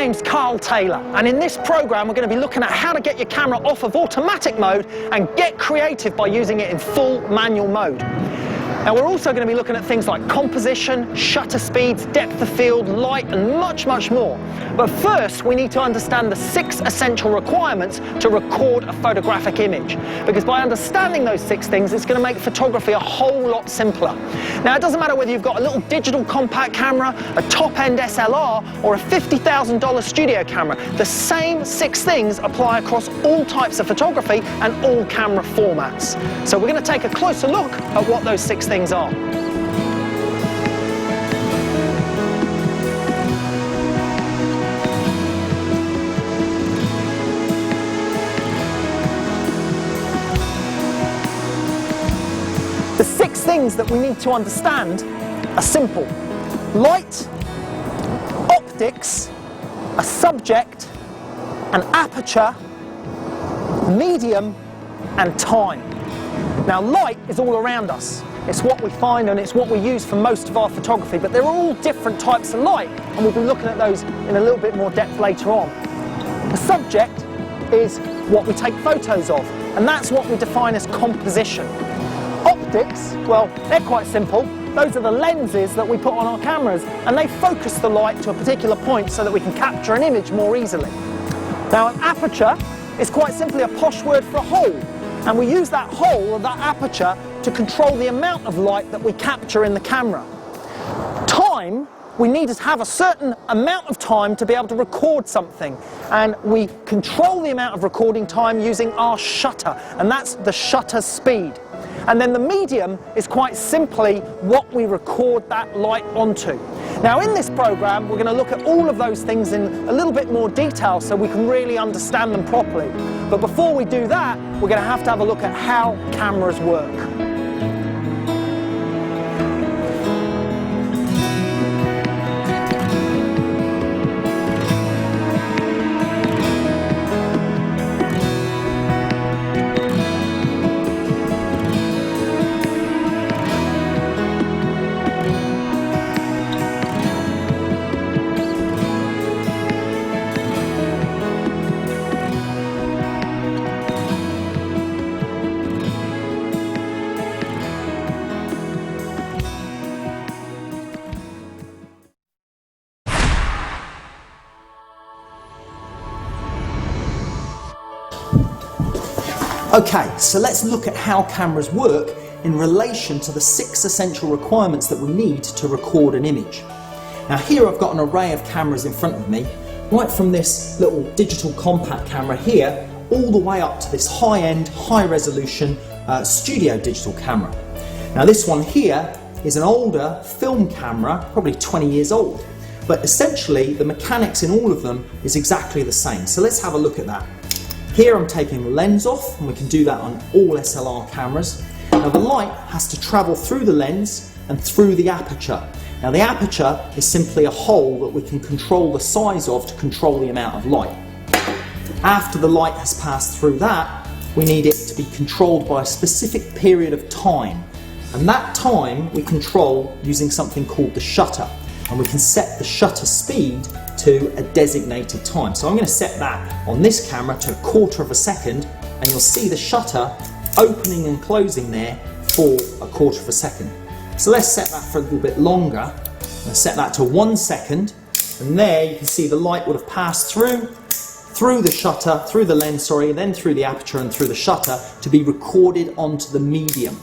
name's Carl Taylor, and in this program we're going to be looking at how to get your camera off of automatic mode and get creative by using it in full manual mode. Now we're also going to be looking at things like composition, shutter speeds, depth of field, light and much more. But first we need to understand the 6 essential requirements to record a photographic image, because by understanding those 6 things it's going to make photography a whole lot simpler. Now it doesn't matter whether you've got a little digital compact camera, a top-end SLR or a $50,000 studio camera, the same 6 things apply across all types of photography and all camera formats. So we're going to take a closer look at what those 6 things are. The 6 things that we need to understand are simple: light, optics, a subject, an aperture, medium and time. Now light is all around us. It's what we find and it's what we use for most of our photography, but there are all different types of light and we'll be looking at those in a little bit more depth later on. The subject is what we take photos of, and that's what we define as composition. Optics, well, they're quite simple. Those are the lenses that we put on our cameras and they focus the light to a particular point so that we can capture an image more easily. Now an aperture is quite simply a posh word for a hole, and we use that hole or that aperture to control the amount of light that we capture in the camera. Time, we need to have a certain amount of time to be able to record something, and we control the amount of recording time using our shutter, and that's the shutter speed. And then the medium is quite simply what we record that light onto. Now in this program we're going to look at all of those things in a little bit more detail so we can really understand them properly. But before we do that, we're going to have a look at how cameras work. Okay, so let's look at how cameras work in relation to the 6 essential requirements that we need to record an image. Now here I've got an array of cameras in front of me, right from this little digital compact camera here, all the way up to this high-end, high-resolution studio digital camera. Now this one here is an older film camera, probably 20 years old, but essentially the mechanics in all of them is exactly the same. So let's have a look at that. Here I'm taking the lens off, and we can do that on all SLR cameras. Now the light has to travel through the lens and through the aperture. Now the aperture is simply a hole that we can control the size of to control the amount of light. After the light has passed through that, we need it to be controlled by a specific period of time. And that time we control using something called the shutter. And we can set the shutter speed to a designated time. So I'm going to set that on this camera to 1/4 of a second, and you'll see the shutter opening and closing there for 1/4 of a second. So let's set that for a little bit longer. Let's set that to 1 second, and there you can see the light would have passed through the shutter, through the lens, sorry, and then through the aperture and through the shutter to be recorded onto the medium.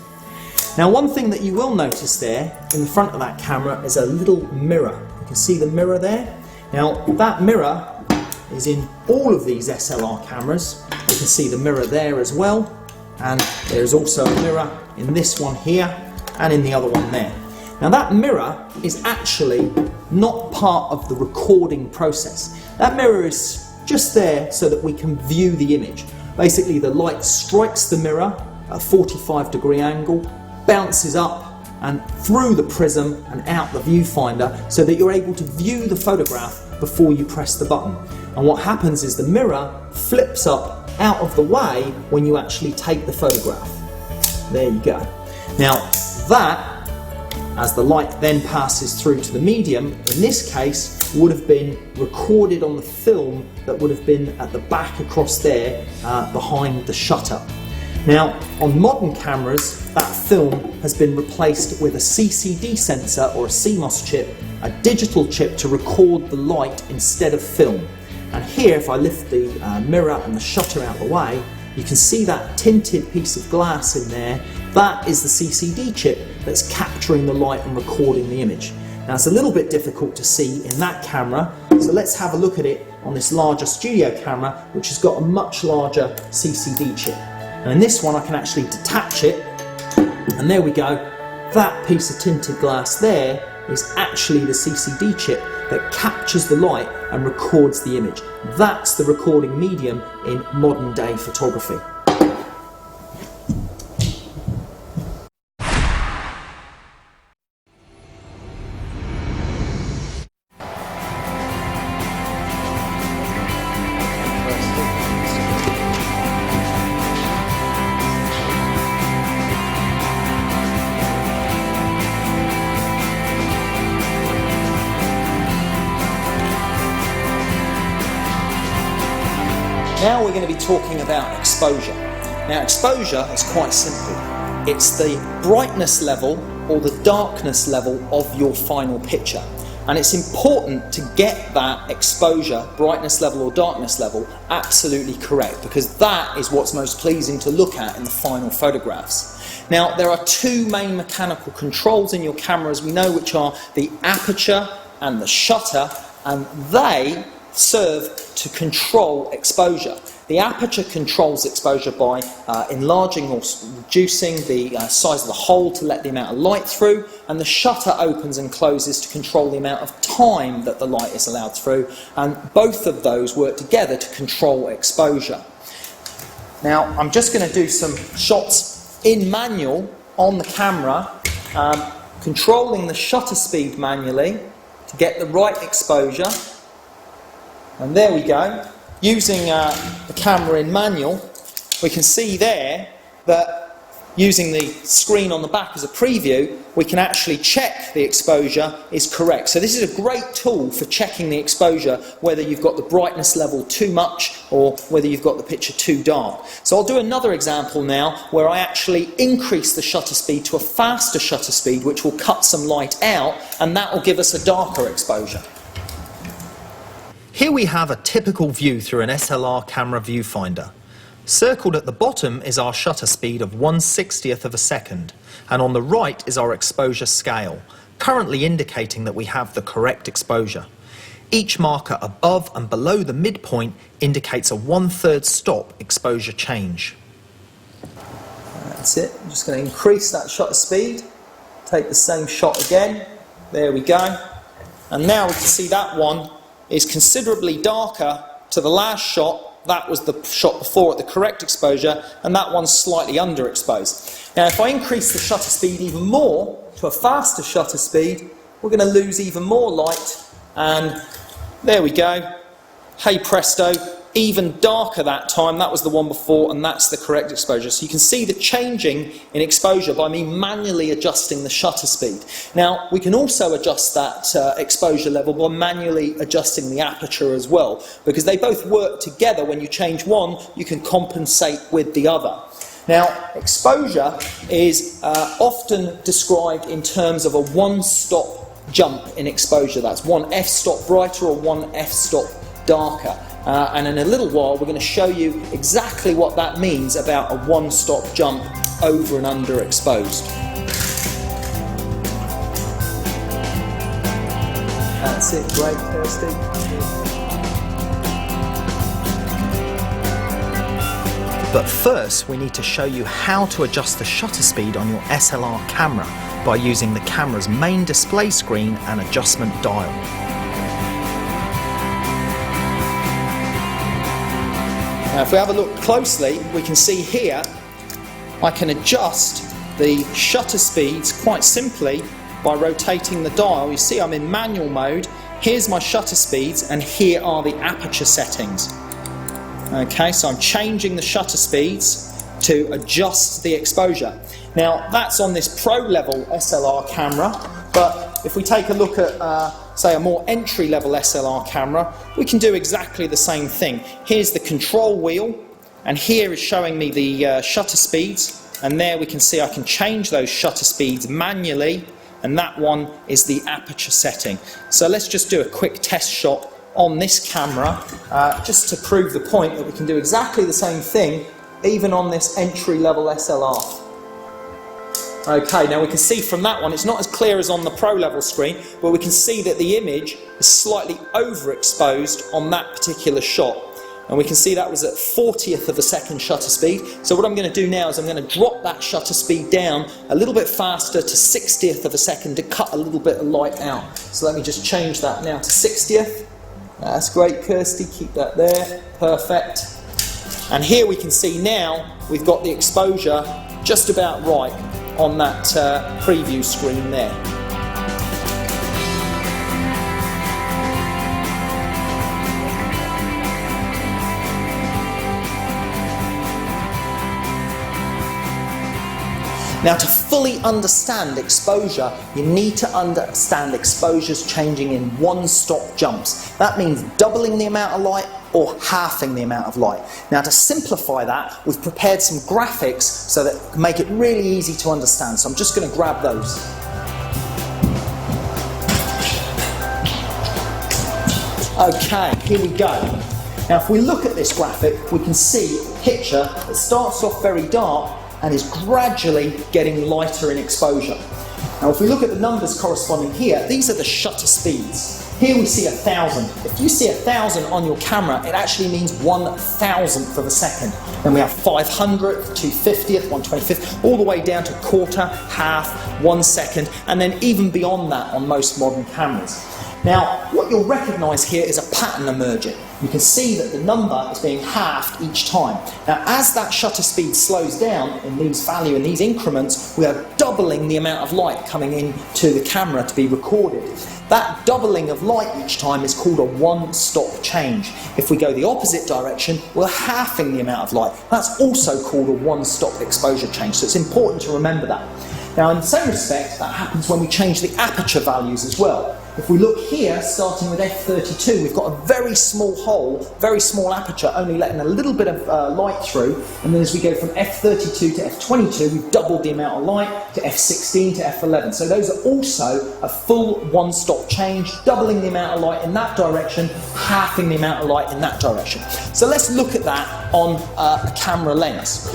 Now one thing that you will notice there in the front of that camera is a little mirror. You can see the mirror there. Now that mirror is in all of these SLR cameras. You can see the mirror there as well, and there's also a mirror in this one here and in the other one there. Now that mirror is actually not part of the recording process. That mirror is just there so that we can view the image. Basically the light strikes the mirror at a 45-degree angle, bounces up and through the prism and out the viewfinder so that you're able to view the photograph before you press the button. And what happens is the mirror flips up out of the way when you actually take the photograph. There you go. Now that, as the light then passes through to the medium, in this case would have been recorded on the film that would have been at the back across there behind the shutter. Now, on modern cameras, that film has been replaced with a CCD sensor or a CMOS chip, a digital chip to record the light instead of film. And here, if I lift the mirror and the shutter out of the way, you can see that tinted piece of glass in there. That is the CCD chip that's capturing the light and recording the image. Now, it's a little bit difficult to see in that camera, so let's have a look at it on this larger studio camera, which has got a much larger CCD chip. And in this one, I can actually detach it, and there we go. That piece of tinted glass there is actually the CCD chip that captures the light and records the image. That's the recording medium in modern day photography. Now we're going to be talking about exposure. Now, exposure is quite simple. It's the brightness level or the darkness level of your final picture. And it's important to get that exposure, brightness level or darkness level, absolutely correct, because that is what's most pleasing to look at in the final photographs. Now, there are two main mechanical controls in your camera, as we know, which are the aperture and the shutter, and they serve to control exposure. The aperture controls exposure by enlarging or reducing the size of the hole to let the amount of light through, and the shutter opens and closes to control the amount of time that the light is allowed through, and both of those work together to control exposure. Now, I'm just going to do some shots in manual on the camera, controlling the shutter speed manually to get the right exposure. And there we go. Using the camera in manual, we can see there that using the screen on the back as a preview, we can actually check the exposure is correct. So this is a great tool for checking the exposure, whether you've got the brightness level too much or whether you've got the picture too dark. So I'll do another example now where I actually increase the shutter speed to a faster shutter speed, which will cut some light out, and that will give us a darker exposure. Here we have a typical view through an SLR camera viewfinder. Circled at the bottom is our shutter speed of 1/60th of a second, and on the right is our exposure scale, currently indicating that we have the correct exposure. Each marker above and below the midpoint indicates a 1/3 stop exposure change. That's it. I'm just going to increase that shutter speed, take the same shot again, there we go, and now we can see that one is considerably darker to the last shot. That was the shot before at the correct exposure, and that one's slightly underexposed. Now, if I increase the shutter speed even more to a faster shutter speed, we're going to lose even more light, and there we go. Hey presto, even darker that time. That was the one before, and that's the correct exposure. So you can see the changing in exposure by me manually adjusting the shutter speed. Now, we can also adjust that exposure level by manually adjusting the aperture as well, because they both work together. When you change one, you can compensate with the other. Now, exposure is often described in terms of a one-stop jump in exposure. That's one f-stop brighter or one f-stop darker. And in a little while we're going to show you exactly what that means about a one-stop jump over and underexposed. That's it, great, Kirsty. But first we need to show you how to adjust the shutter speed on your SLR camera by using the camera's main display screen and adjustment dial. Now, if we have a look closely, we can see here I can adjust the shutter speeds quite simply by rotating the dial. You see I'm in manual mode, here's my shutter speeds, and here are the aperture settings. Okay, so I'm changing the shutter speeds to adjust the exposure. Now, that's on this pro level SLR camera, but if we take a look at say, a more entry-level SLR camera, we can do exactly the same thing. Here's the control wheel, and here is showing me the shutter speeds, and there we can see I can change those shutter speeds manually, and that one is the aperture setting. So let's just do a quick test shot on this camera, just to prove the point that we can do exactly the same thing even on this entry-level SLR. Okay, now we can see from that one, it's not as clear as on the Pro level screen, but we can see that the image is slightly overexposed on that particular shot. And we can see that was at 40th of a second shutter speed. So what I'm going to do now is I'm going to drop that shutter speed down a little bit faster to 60th of a second to cut a little bit of light out. So let me just change that now to 60th. That's great, Kirsty, keep that there, perfect. And here we can see now we've got the exposure just about right on that preview screen there. Now, to fully understand exposure, you need to understand exposures changing in one-stop jumps. That means doubling the amount of light or halving the amount of light. Now, to simplify that, we've prepared some graphics so that make it really easy to understand. So I'm just going to grab those. Okay, here we go. Now, if we look at this graphic, we can see a picture that starts off very dark and is gradually getting lighter in exposure. Now, if we look at the numbers corresponding here, these are the shutter speeds. Here we see 1,000. If you see 1,000 on your camera, it actually means 1,000th of a second. Then we have 500th, 250th, 125th, all the way down to quarter, half, 1 second, and then even beyond that on most modern cameras. Now, what you'll recognise here is a pattern emerging. You can see that the number is being halved each time. Now, as that shutter speed slows down in these increments, we are doubling the amount of light coming into the camera to be recorded. That doubling of light each time is called a one-stop change. If we go the opposite direction, we're halving the amount of light. That's also called a one-stop exposure change, so it's important to remember that. Now, in the same respect, that happens when we change the aperture values as well. If we look here, starting with f32, we've got a very small hole, very small aperture, only letting a little bit of light through. And then as we go from f32 to f22, we've doubled the amount of light, to f16 to f11. So those are also a full one-stop change, doubling the amount of light in that direction, halving the amount of light in that direction. So let's look at that on a camera lens.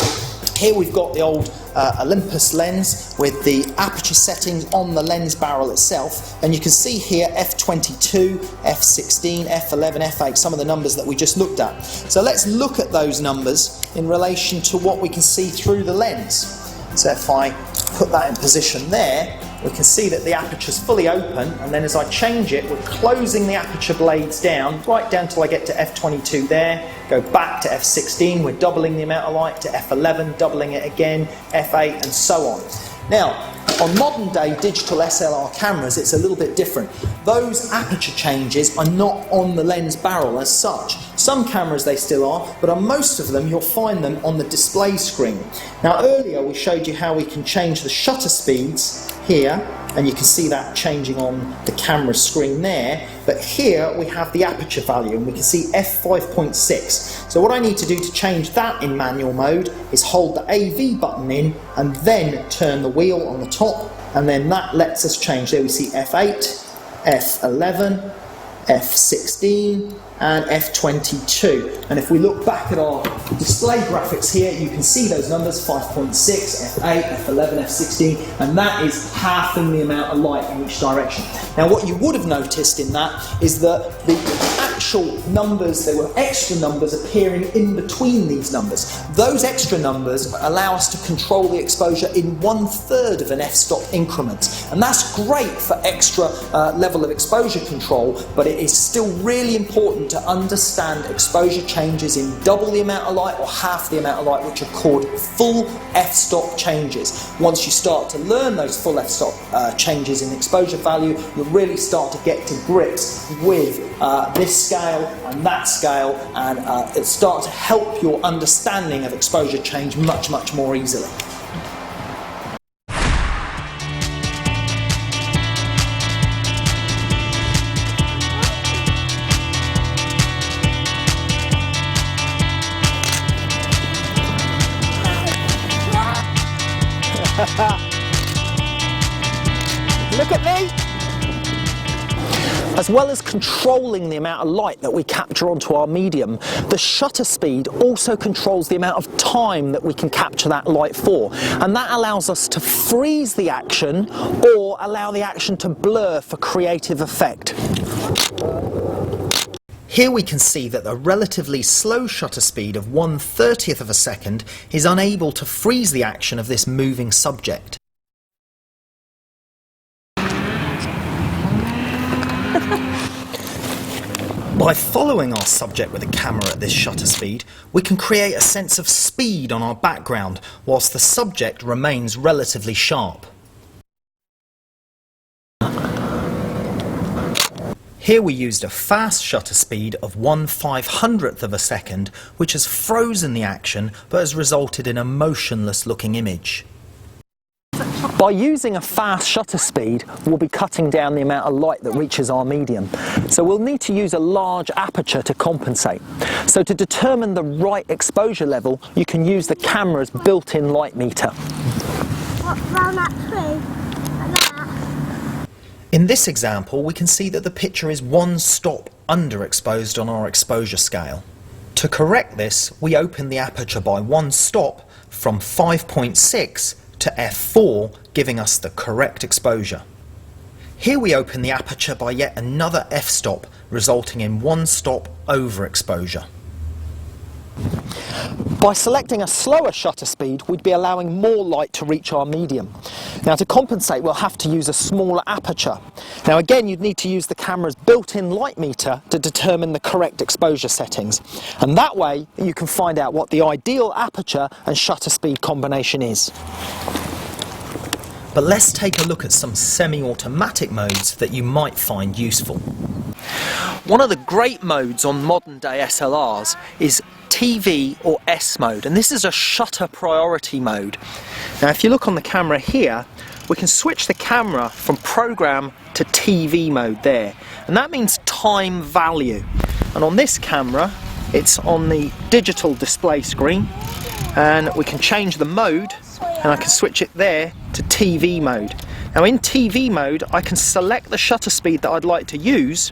Here we've got the old Olympus lens with the aperture settings on the lens barrel itself, and you can see here f22, f16, f11, f8, some of the numbers that we just looked at. So let's look at those numbers in relation to what we can see through the lens. So if I put that in position there, we can see that the aperture is fully open, and then as I change it, we're closing the aperture blades down, right down till I get to f22 there, go back to f16, we're doubling the amount of light, to f11, doubling it again, f8, and so on. Now, on modern day digital SLR cameras, it's a little bit different. Those aperture changes are not on the lens barrel as such. Some cameras they still are, but on most of them you'll find them on the display screen. Now, earlier we showed you how we can change the shutter speeds here, and you can see that changing on the camera screen there, but here we have the aperture value and we can see f5.6. So what I need to do to change that in manual mode is hold the AV button in and then turn the wheel on the top, and then that lets us change. There we see f8, f11, f16 and f22, and if we look back at our display graphics here, you can see those numbers, 5.6, f8, f11, f16, and that is halving the amount of light in each direction. Now, what you would have noticed in that is that the actual numbers, there were extra numbers appearing in between these numbers. Those extra numbers allow us to control the exposure in 1/3 of an f-stop increment, and that's great for extra level of exposure control, but it is still really important to understand exposure changes in double the amount of light or half the amount of light, which are called full f-stop changes. Once you start to learn those full f-stop changes in exposure value, you'll really start to get to grips with this scale and that scale, and it'll start to help your understanding of exposure change much, much more easily. Look at me! As well as controlling the amount of light that we capture onto our medium, the shutter speed also controls the amount of time that we can capture that light for. And that allows us to freeze the action or allow the action to blur for creative effect. Here we can see that the relatively slow shutter speed of 1/30th of a second is unable to freeze the action of this moving subject. By following our subject with a camera at this shutter speed, we can create a sense of speed on our background whilst the subject remains relatively sharp. Here we used a fast shutter speed of 1/500th of a second, which has frozen the action but has resulted in a motionless looking image. By using a fast shutter speed, we'll be cutting down the amount of light that reaches our medium. So we'll need to use a large aperture to compensate. So to determine the right exposure level, you can use the camera's built-in light meter. What, round that tree? Like that? In this example, we can see that the picture is one stop underexposed on our exposure scale. To correct this, we open the aperture by one stop from 5.6 to f4, giving us the correct exposure. Here we open the aperture by yet another f-stop, resulting in one stop overexposure. By selecting a slower shutter speed, we'd be allowing more light to reach our medium. Now to compensate, we'll have to use a smaller aperture. Now again, you'd need to use the camera's built-in light meter to determine the correct exposure settings. And that way, you can find out what the ideal aperture and shutter speed combination is. But let's take a look at some semi-automatic modes that you might find useful. One of the great modes on modern day SLRs is TV or S mode, and this is a shutter priority mode. Now if you look on the camera here, we can switch the camera from program to TV mode there, and that means time value. And on this camera, it's on the digital display screen, and we can change the mode, and I can switch it there to TV mode. Now in TV mode, I can select the shutter speed that I'd like to use,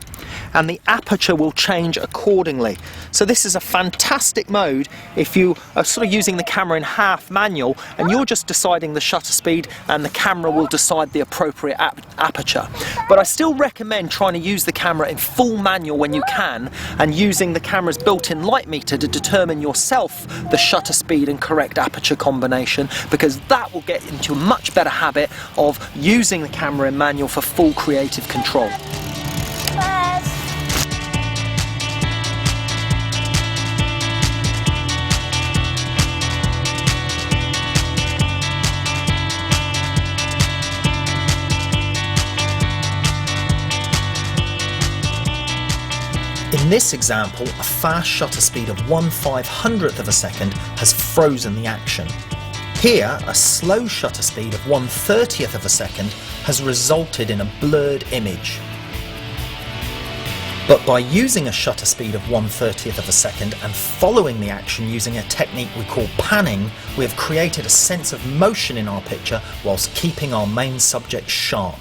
and the aperture will change accordingly. So this is a fantastic mode if you are sort of using the camera in half manual and you're just deciding the shutter speed and the camera will decide the appropriate aperture. But I still recommend trying to use the camera in full manual when you can, and using the camera's built-in light meter to determine yourself the shutter speed and correct aperture combination, because that will get into a much better habit of using the camera in manual for full creative control. In this example, a fast shutter speed of 1/500th of a second has frozen the action. Here, a slow shutter speed of 1/30th of a second has resulted in a blurred image. But by using a shutter speed of 1/30th of a second and following the action using a technique we call panning, we have created a sense of motion in our picture whilst keeping our main subject sharp.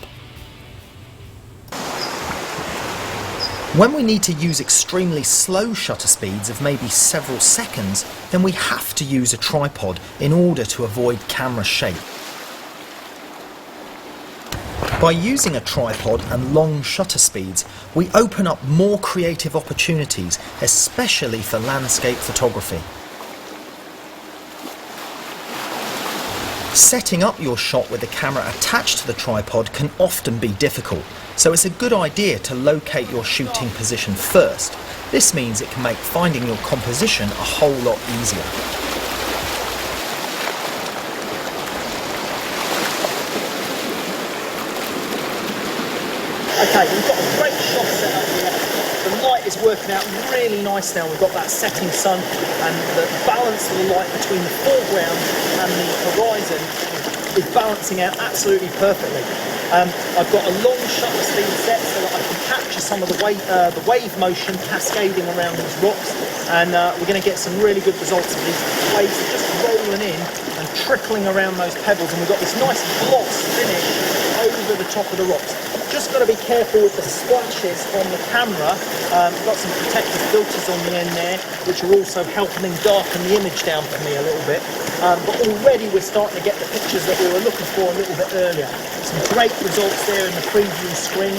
When we need to use extremely slow shutter speeds of maybe several seconds, then we have to use a tripod in order to avoid camera shake. By using a tripod and long shutter speeds, we open up more creative opportunities, especially for landscape photography. Setting up your shot with the camera attached to the tripod can often be difficult, so it's a good idea to locate your shooting position first. This means it can make finding your composition a whole lot easier. Okay, we've got a great shot set up here. The light is working out really nice now. We've got that setting sun, and the balance of the light between the foreground and the horizon is balancing out absolutely perfectly. I've got a long shutter speed set so that I can capture some of the wave motion cascading around these rocks, and we're going to get some really good results of these waves are just rolling in and trickling around those pebbles, and we've got this nice gloss finish over the top of the rocks. Just got to be careful with the splashes on the camera. I've got some protective filters on the end there, which are also helping darken the image down for me a little bit. But already we're starting to get the pictures that we were looking for a little bit earlier. Some great results there in the preview screen.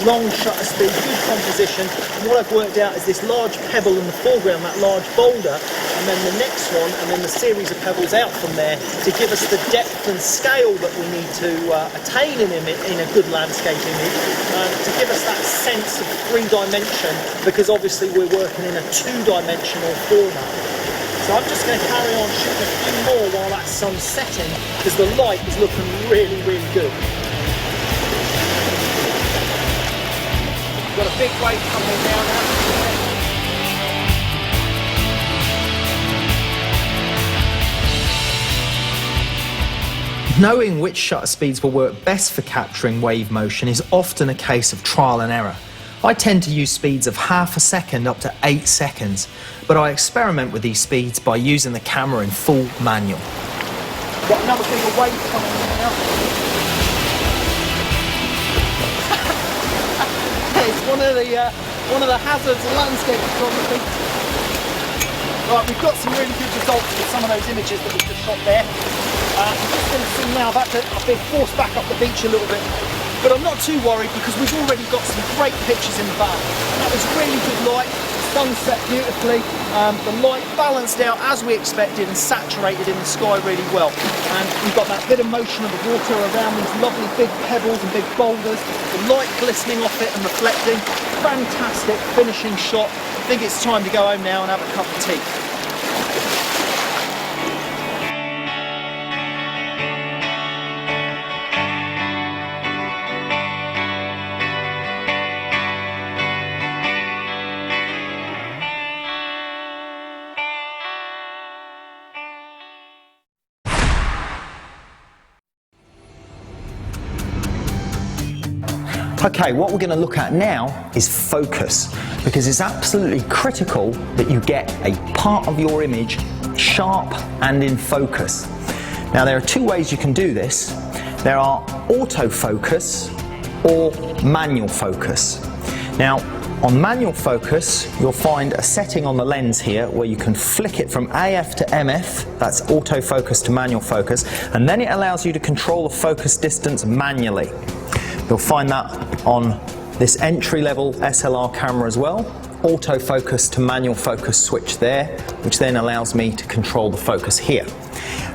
Long shutter speed, good composition. And what I've worked out is this large pebble in the foreground, that large boulder, and then the next one, and then the series of pebbles out from there to give us the depth and scale that we need to attain in a good landscape image, to give us that sense of three-dimension, because obviously we're working in a two-dimensional format. So I'm just going to carry on shooting a few more while that sun's setting, because the light is looking really, really good. Got a big wave coming down now. Knowing which shutter speeds will work best for capturing wave motion is often a case of trial and error. I tend to use speeds of half a second up to 8 seconds, but I experiment with these speeds by using the camera in full manual. Got another big wave coming in now. It's one of the hazards of landscape photography. Right, we've got some really good results with some of those images that we've just shot there. I'm just going to see now that I've been forced back up the beach a little bit, but I'm not too worried because we've already got some great pictures in the bag. That was really good light, the sun set beautifully, the light balanced out as we expected and saturated in the sky really well. And we've got that bit of motion of the water around these lovely big pebbles and big boulders, the light glistening off it and reflecting. Fantastic finishing shot. I think it's time to go home now and have a cup of tea. Okay, what we're going to look at now is focus, because it's absolutely critical that you get a part of your image sharp and in focus. Now there are two ways you can do this. There are autofocus or manual focus. Now on manual focus you'll find a setting on the lens here where you can flick it from AF to MF, that's autofocus to manual focus, and then it allows you to control the focus distance manually. You'll find that on this entry-level SLR camera as well. Autofocus to manual focus switch there, which then allows me to control the focus here.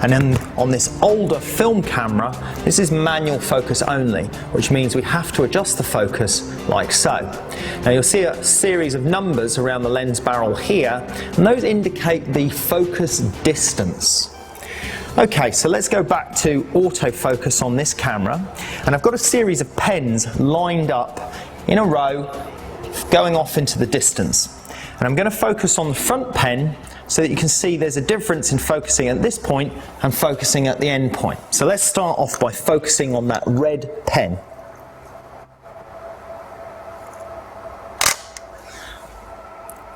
And then on this older film camera, this is manual focus only, which means we have to adjust the focus like so. Now you'll see a series of numbers around the lens barrel here, and those indicate the focus distance. Okay, so let's go back to autofocus on this camera, and I've got a series of pens lined up in a row going off into the distance, and I'm going to focus on the front pen so that you can see there's a difference in focusing at this point and focusing at the end point. So let's start off by focusing on that red pen.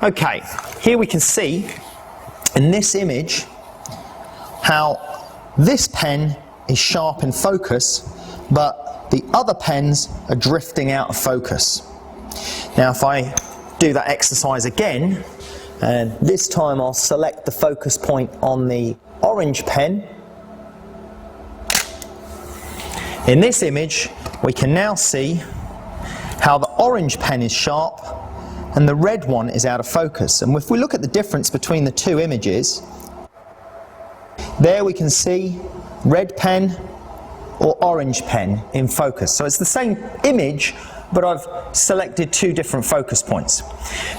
Okay, here we can see in this image how this pen is sharp in focus, but the other pens are drifting out of focus. Now if I do that exercise again, and this time I'll select the focus point on the orange pen. In this image we can now see how the orange pen is sharp and the red one is out of focus. And if we look at the difference between the two images, there we can see red pen or orange pen in focus. So it's the same image, but I've selected two different focus points.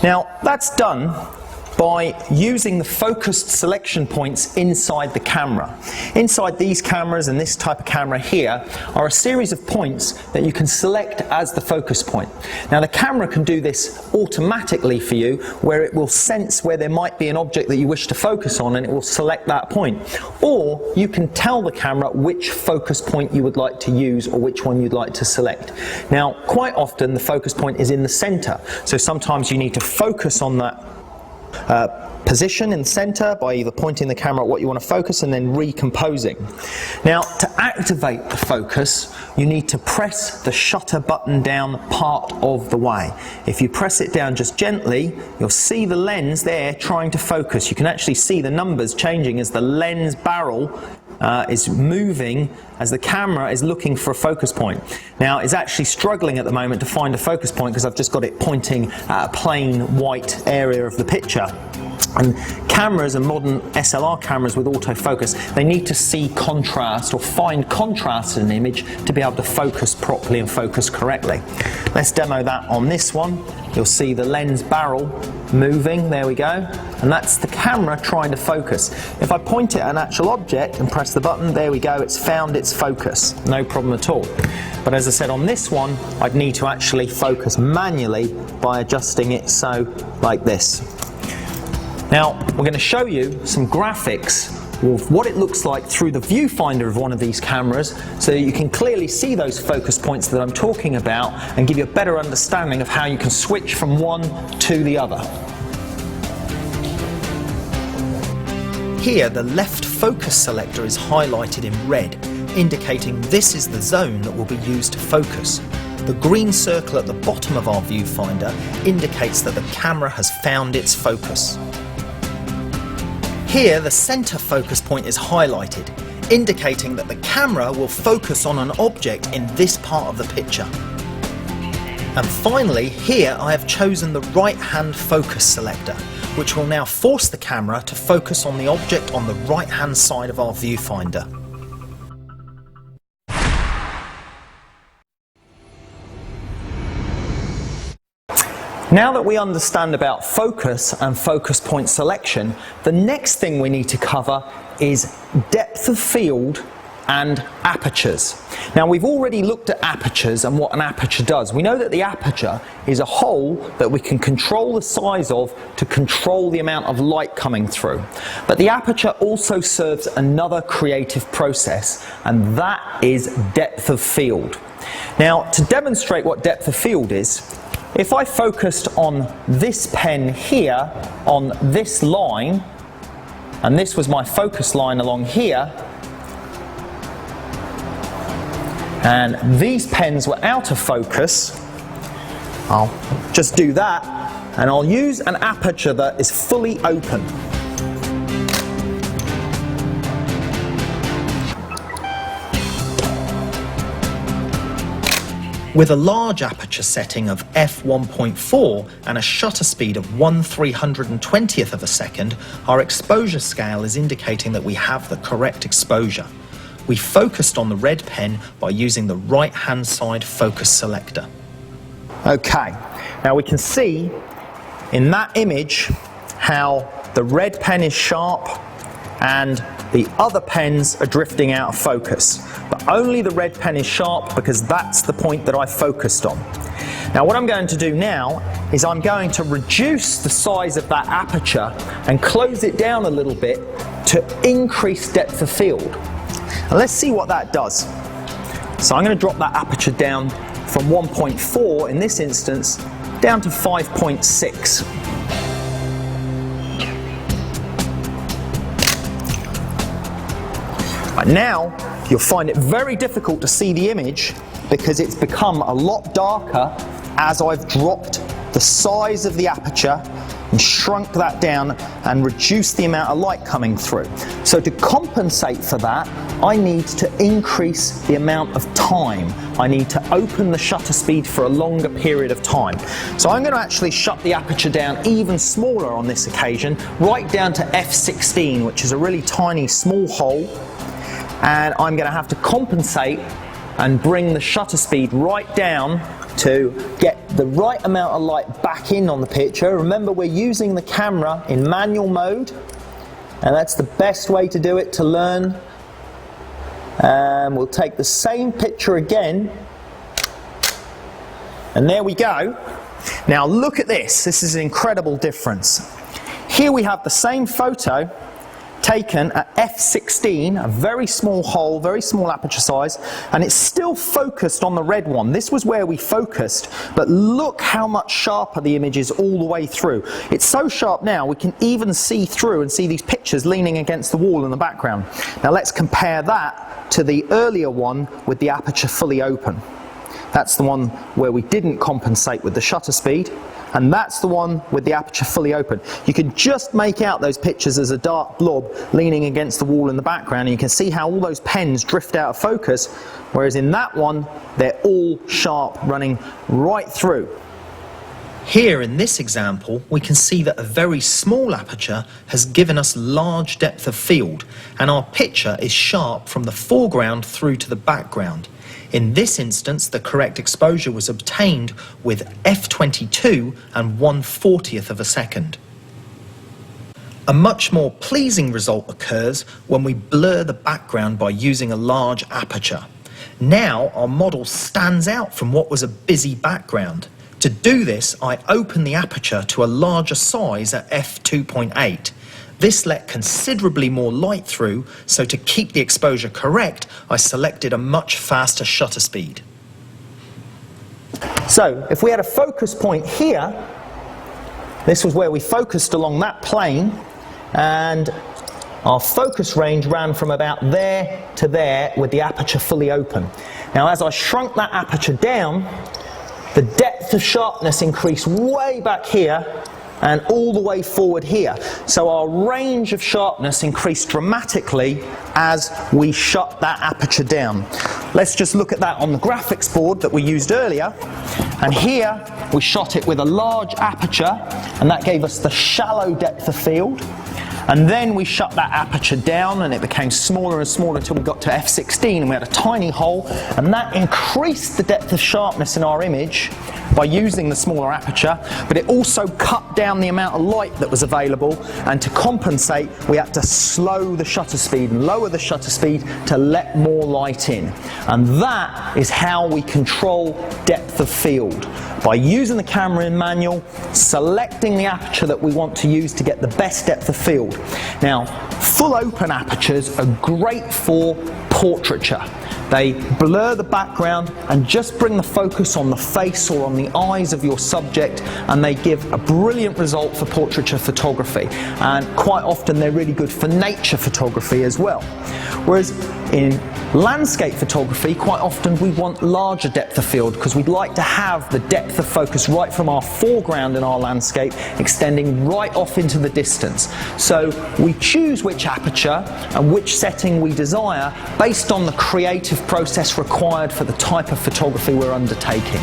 Now that's done by using the focused selection points inside the camera. Inside these cameras and this type of camera here are a series of points that you can select as the focus point. Now the camera can do this automatically for you, where it will sense where there might be an object that you wish to focus on and it will select that point. Or you can tell the camera which focus point you would like to use or which one you'd like to select. Now quite often the focus point is in the center, so sometimes you need to focus on that position in the center by either pointing the camera at what you want to focus and then recomposing. Now to activate the focus you need to press the shutter button down part of the way. If you press it down just gently, you'll see the lens there trying to focus. You can actually see the numbers changing as the lens barrel is moving as the camera is looking for a focus point. Now it's actually struggling at the moment to find a focus point because I've just got it pointing at a plain white area of the picture. And cameras and modern SLR cameras with autofocus, they need to see contrast or find contrast in an image to be able to focus properly and focus correctly. Let's demo that on this one. You'll see the lens barrel moving, there we go, and that's the camera trying to focus. If I point it at an actual object and press the button, there we go, it's found its focus, no problem at all. But as I said, on this one I'd need to actually focus manually by adjusting it so like this. Now we're going to show you some graphics of what it looks like through the viewfinder of one of these cameras so that you can clearly see those focus points that I'm talking about and give you a better understanding of how you can switch from one to the other. Here the left focus selector is highlighted in red, indicating this is the zone that will be used to focus. The green circle at the bottom of our viewfinder indicates that the camera has found its focus. Here the center focus point is highlighted, indicating that the camera will focus on an object in this part of the picture. And finally, here I have chosen the right hand focus selector, which will now force the camera to focus on the object on the right hand side of our viewfinder. Now that we understand about focus and focus point selection, the next thing we need to cover is depth of field and apertures. Now we've already looked at apertures and what an aperture does. We know that the aperture is a hole that we can control the size of to control the amount of light coming through. But the aperture also serves another creative process, and that is depth of field. Now to demonstrate what depth of field is, if I focused on this pen here, on this line, and this was my focus line along here, and these pens were out of focus, I'll just do that, and I'll use an aperture that is fully open. With a large aperture setting of f1.4 and a shutter speed of 1/320th of a second, our exposure scale is indicating that we have the correct exposure. We focused on the red pen by using the right hand side focus selector. Okay, now we can see in that image how the red pen is sharp and the other pens are drifting out of focus. But only the red pen is sharp because that's the point that I focused on. Now what I'm going to do now is I'm going to reduce the size of that aperture and close it down a little bit to increase depth of field. And let's see what that does. So I'm going to drop that aperture down from 1.4 in this instance down to 5.6. Right, now you'll find it very difficult to see the image because it's become a lot darker as I've dropped the size of the aperture and shrunk that down and reduced the amount of light coming through. So to compensate for that, I need to increase the amount of time. I need to open the shutter speed for a longer period of time. So I'm going to actually shut the aperture down even smaller on this occasion, right down to f16, which is a really tiny small hole. And I'm going to have to compensate and bring the shutter speed right down to get the right amount of light back in on the picture. Remember, we're using the camera in manual mode, and that's the best way to do it to learn. And we'll take the same picture again, and there we go. Now look at this. This is an incredible difference. Here we have the same photo taken at f16, a very small hole, very small aperture size, and it's still focused on the red one. This was where we focused, but look how much sharper the image is all the way through. It's so sharp now we can even see through and see these pictures leaning against the wall in the background. Now let's compare that to the earlier one with the aperture fully open. That's the one where we didn't compensate with the shutter speed, and that's the one with the aperture fully open. You can just make out those pictures as a dark blob leaning against the wall in the background, and you can see how all those pens drift out of focus, whereas in that one they're all sharp, running right through. Here in this example, we can see that a very small aperture has given us large depth of field, and our picture is sharp from the foreground through to the background. In this instance, the correct exposure was obtained with f22 and 1/40th of a second. A much more pleasing result occurs when we blur the background by using a large aperture. Now our model stands out from what was a busy background. To do this, I open the aperture to a larger size at f2.8. This let considerably more light through, so to keep the exposure correct, I selected a much faster shutter speed. So if we had a focus point here, this was where we focused along that plane, and our focus range ran from about there to there with the aperture fully open. Now as I shrunk that aperture down, the depth of sharpness increased way back here and all the way forward here. So our range of sharpness increased dramatically as we shut that aperture down. Let's just look at that on the graphics board that we used earlier. And here we shot it with a large aperture, and that gave us the shallow depth of field. And then we shut that aperture down, and it became smaller and smaller until we got to f16, and we had a tiny hole, and that increased the depth of sharpness in our image by using the smaller aperture, but it also cut down the amount of light that was available, and to compensate we had to slow the shutter speed and lower the shutter speed to let more light in. And that is how we control depth of field, by using the camera in manual, selecting the aperture that we want to use to get the best depth of field. Now, full open apertures are great for portraiture. They blur the background and just bring the focus on the face or on the eyes of your subject, and they give a brilliant result for portraiture photography. And quite often they're really good for nature photography as well. Whereas in landscape photography, quite often we want larger depth of field because we'd like to have the depth of focus right from our foreground in our landscape extending right off into the distance. So we choose which aperture and which setting we desire based on the creative process required for the type of photography we're undertaking.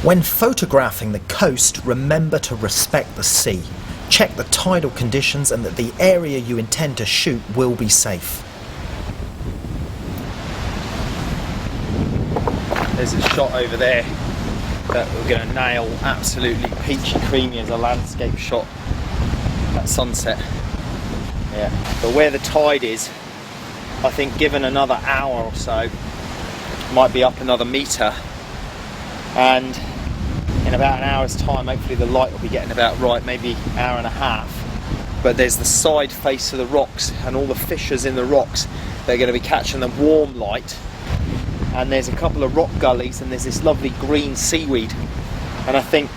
When photographing the coast, remember to respect the sea. Check the tidal conditions and that the area you intend to shoot will be safe. There's a shot over there that we're going to nail absolutely peachy creamy as a landscape shot at sunset. Yeah, but where the tide is, I think given another hour or so, might be up another metre, and in about an hour's time hopefully the light will be getting about right, maybe an hour and a half. But there's the side face of the rocks and all the fissures in the rocks that are going to be catching the warm light, and there's a couple of rock gullies and there's this lovely green seaweed, and I think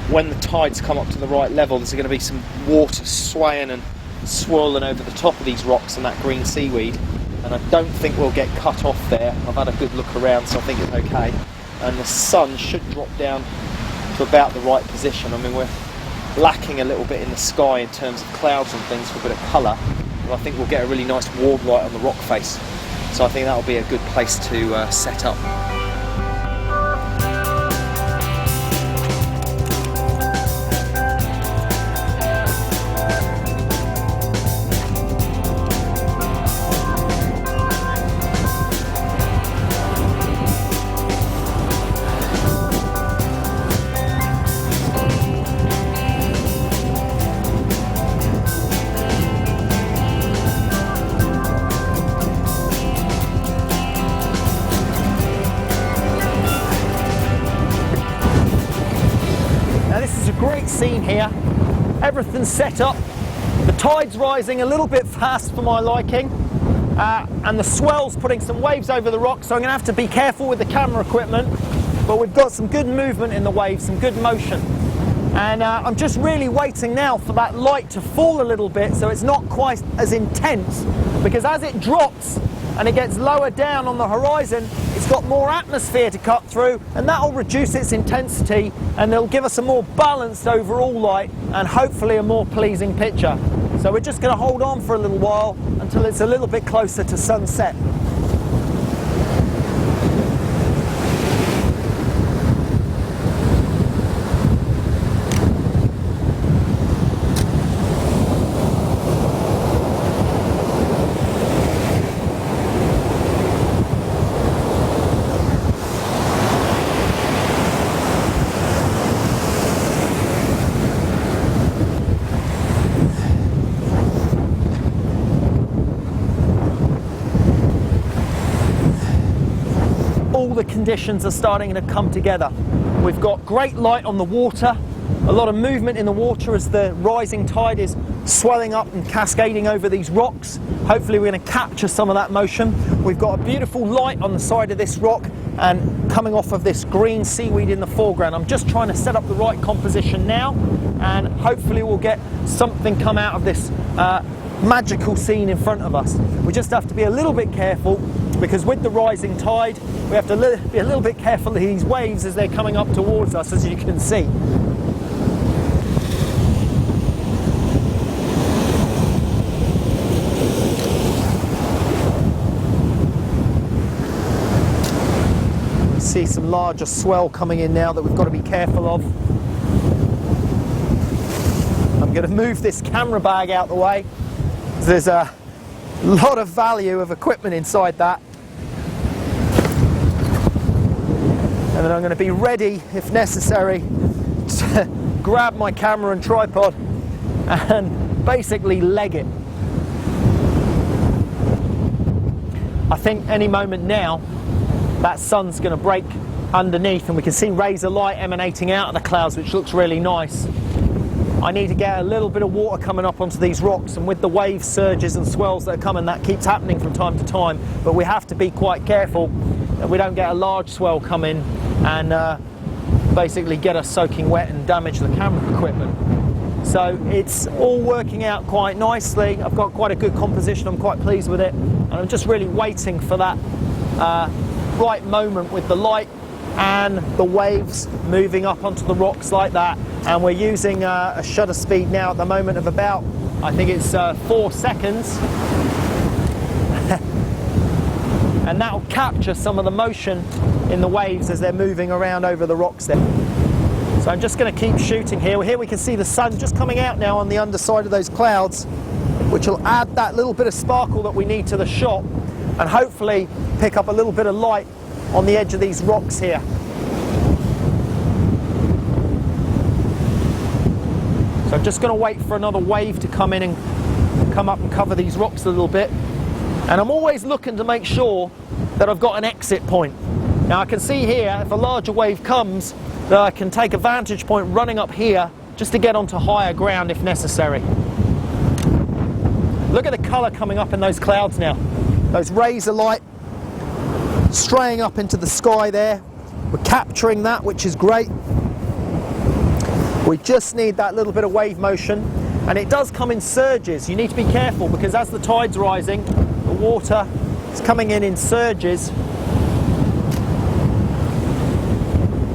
when the tides come up to the right level there's going to be some water swaying and swirling over the top of these rocks and that green seaweed, and I don't think we'll get cut off there. I've had a good look around, so I think it's okay. And the sun should drop down to about the right position. I mean, we're lacking a little bit in the sky in terms of clouds and things for a bit of colour, but I think we'll get a really nice warm light on the rock face, so I think that'll be a good place to set up. scene here. Everything's set up. The tide's rising a little bit fast for my liking, and the swell's putting some waves over the rocks, so I'm going to have to be careful with the camera equipment, but we've got some good movement in the waves, some good motion. And I'm just really waiting now for that light to fall a little bit so it's not quite as intense, because as it drops and it gets lower down on the horizon, it's got more atmosphere to cut through, and that'll reduce its intensity and it'll give us a more balanced overall light and hopefully a more pleasing picture. So we're just going to hold on for a little while until it's a little bit closer to sunset. All the conditions are starting to come together. We've got great light on the water, a lot of movement in the water as the rising tide is swelling up and cascading over these rocks. Hopefully we're going to capture some of that motion. We've got a beautiful light on the side of this rock and coming off of this green seaweed in the foreground. I'm just trying to set up the right composition now, and hopefully we'll get something come out of this magical scene in front of us. We just have to be a little bit careful, because with the rising tide we have to be a little bit careful of these waves as they're coming up towards us, as you can see. See some larger swell coming in now that we've got to be careful of. I'm going to move this camera bag out the way. There's a lot of value of equipment inside that. And then I'm going to be ready, if necessary, to grab my camera and tripod and basically leg it. I think any moment now that sun's going to break underneath and we can see rays of light emanating out of the clouds, which looks really nice. I need to get a little bit of water coming up onto these rocks, and with the wave surges and swells that are coming, that keeps happening from time to time, but we have to be quite careful that we don't get a large swell come in and basically get us soaking wet and damage the camera equipment. So it's all working out quite nicely. I've got quite a good composition, I'm quite pleased with it, and I'm just really waiting for that right moment with the light and the waves moving up onto the rocks like that. And we're using a shutter speed now at the moment of about, I think it's 4 seconds. And that'll capture some of the motion in the waves as they're moving around over the rocks there. So I'm just going to keep shooting here. Here we can see the sun just coming out now on the underside of those clouds, which will add that little bit of sparkle that we need to the shot, and hopefully pick up a little bit of light on the edge of these rocks here. So I'm just going to wait for another wave to come in and come up and cover these rocks a little bit. And I'm always looking to make sure that I've got an exit point. Now I can see here, if a larger wave comes, that I can take a vantage point running up here just to get onto higher ground if necessary. Look at the colour coming up in those clouds now. Those rays of light straying up into the sky there. We're capturing that, which is great. We just need that little bit of wave motion, and it does come in surges. You need to be careful, because as the tide's rising, the water is coming in surges.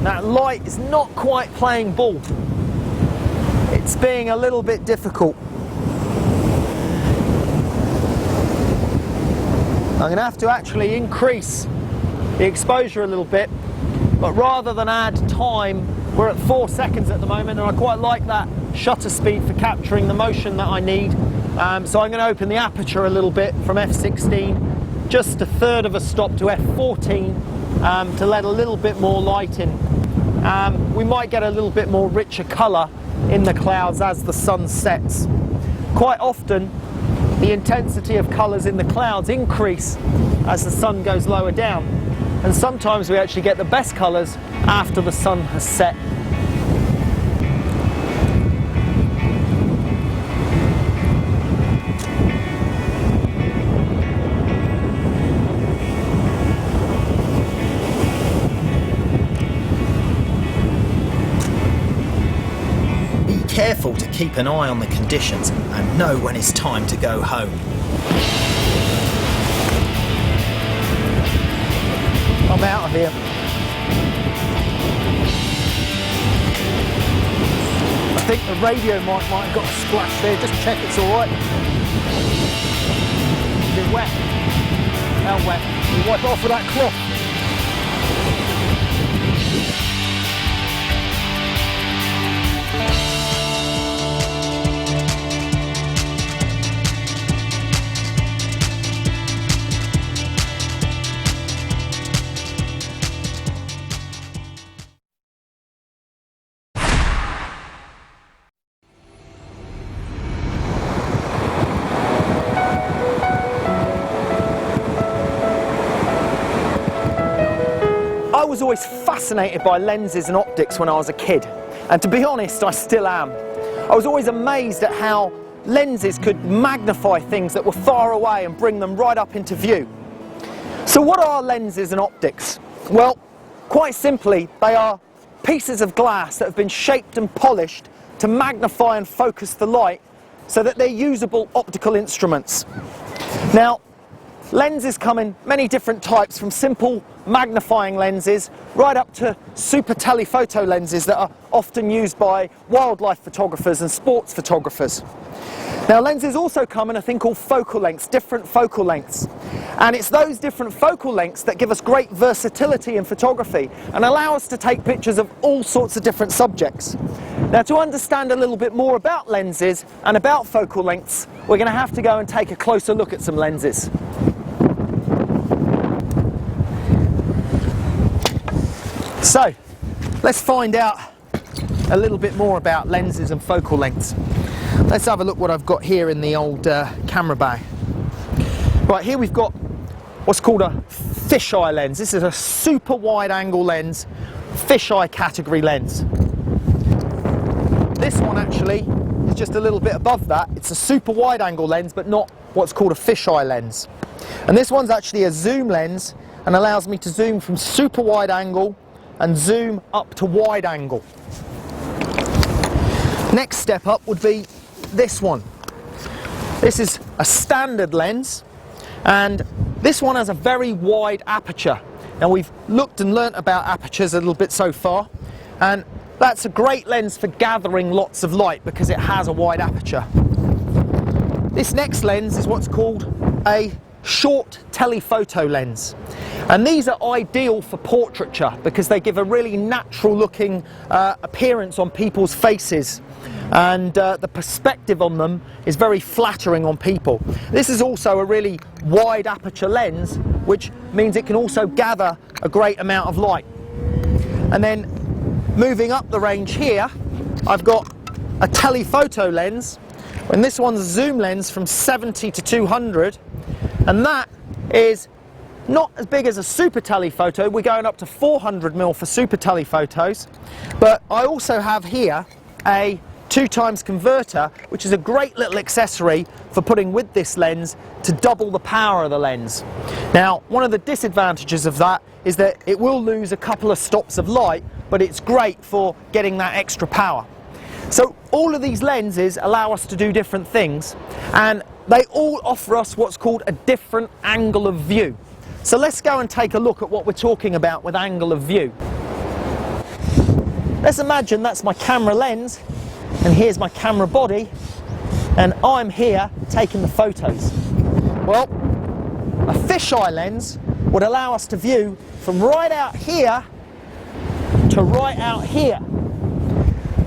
That light is not quite playing ball. It's being a little bit difficult. I'm going to have to actually increase the exposure a little bit, but rather than add time, we're at 4 seconds at the moment, and I quite like that shutter speed for capturing the motion that I need. So I'm going to open the aperture a little bit from f16, just a third of a stop to f14, to let a little bit more light in. We might get a little bit more richer colour in the clouds as the sun sets. Quite often the intensity of colours in the clouds increase as the sun goes lower down, and sometimes we actually get the best colours after the sun has set. useful to keep an eye on the conditions and know when it's time to go home. I'm out of here. I think the radio might have got a splash there. Just check it's all right. Is it wet? How wet? You wipe it off with that cloth. I was always fascinated by lenses and optics when I was a kid, and to be honest, I still am. I was always amazed at how lenses could magnify things that were far away and bring them right up into view. So what are lenses and optics? Well, quite simply, they are pieces of glass that have been shaped and polished to magnify and focus the light so that they're usable optical instruments. Now, lenses come in many different types, from simple magnifying lenses right up to super telephoto lenses that are often used by wildlife photographers and sports photographers. Now, lenses also come in a thing called focal lengths, different focal lengths. And it's those different focal lengths that give us great versatility in photography and allow us to take pictures of all sorts of different subjects. Now, to understand a little bit more about lenses and about focal lengths, we're going to have to go and take a closer look at some lenses. So, let's find out a little bit more about lenses and focal lengths. Let's have a look what I've got here in the old camera bag. Right, here we've got what's called a fisheye lens. This is a super wide angle lens, fisheye category lens. This one actually is just a little bit above that. It's a super wide angle lens, but not what's called a fisheye lens. And this one's actually a zoom lens and allows me to zoom from super wide angle and zoom up to wide angle. Next step up would be this one. This is a standard lens, and this one has a very wide aperture. Now, we've looked and learnt about apertures a little bit so far, and that's a great lens for gathering lots of light because it has a wide aperture. This next lens is what's called a short telephoto lens, and these are ideal for portraiture because they give a really natural looking appearance on people's faces, and the perspective on them is very flattering on people. This is also a really wide aperture lens, which means it can also gather a great amount of light. And then moving up the range here, I've got a telephoto lens, and this one's a zoom lens from 70 to 200, and that is not as big as a super telephoto. We're going up to 400mm for super telephotos, but I also have here a 2x converter, which is a great little accessory for putting with this lens to double the power of the lens. Now, one of the disadvantages of that is that it will lose a couple of stops of light, but it's great for getting that extra power. So all of these lenses allow us to do different things, and they all offer us what's called a different angle of view. So let's go and take a look at what we're talking about with angle of view. Let's imagine that's my camera lens, and here's my camera body, and I'm here taking the photos. Well, a fisheye lens would allow us to view from right out here to right out here.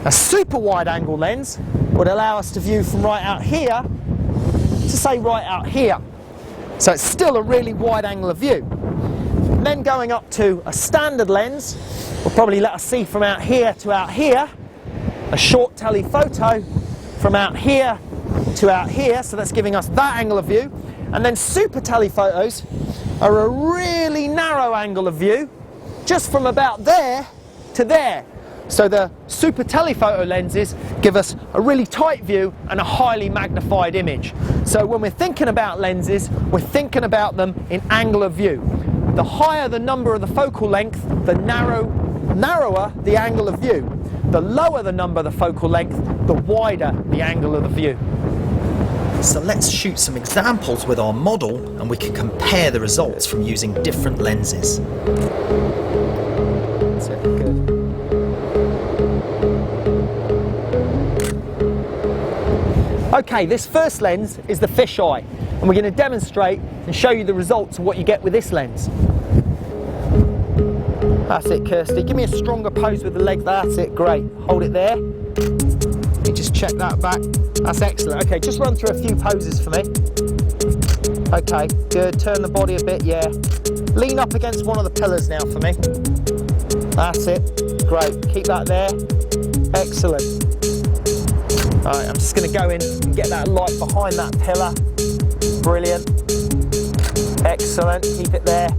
A super wide angle lens would allow us to view from right out here to say right out here. So it's still a really wide angle of view. And then going up to a standard lens will probably let us see from out here to out here. A short telephoto from out here to out here, so that's giving us that angle of view. And then super telephotos are a really narrow angle of view, just from about there to there. So the super telephoto lenses give us a really tight view and a highly magnified image. So when we're thinking about lenses, we're thinking about them in angle of view. The higher the number of the focal length, the narrower the angle of view. the lower the number, the focal length, the wider the angle of the view. So let's shoot some examples with our model and we can compare the results from using different lenses. That's it, good. Okay, this first lens is the fisheye, and we're going to demonstrate and show you the results of what you get with this lens. That's it, Kirsty. Give me a stronger pose with the leg. That's it, great. Hold it there. Let me just check that back. That's excellent. Okay, just run through a few poses for me. Okay, good. Turn the body a bit, yeah. Lean up against one of the pillars now for me. That's it. Great. Keep that there. Excellent. All right, I'm just going to go in and get that light behind that pillar. Brilliant. Excellent. Keep it there.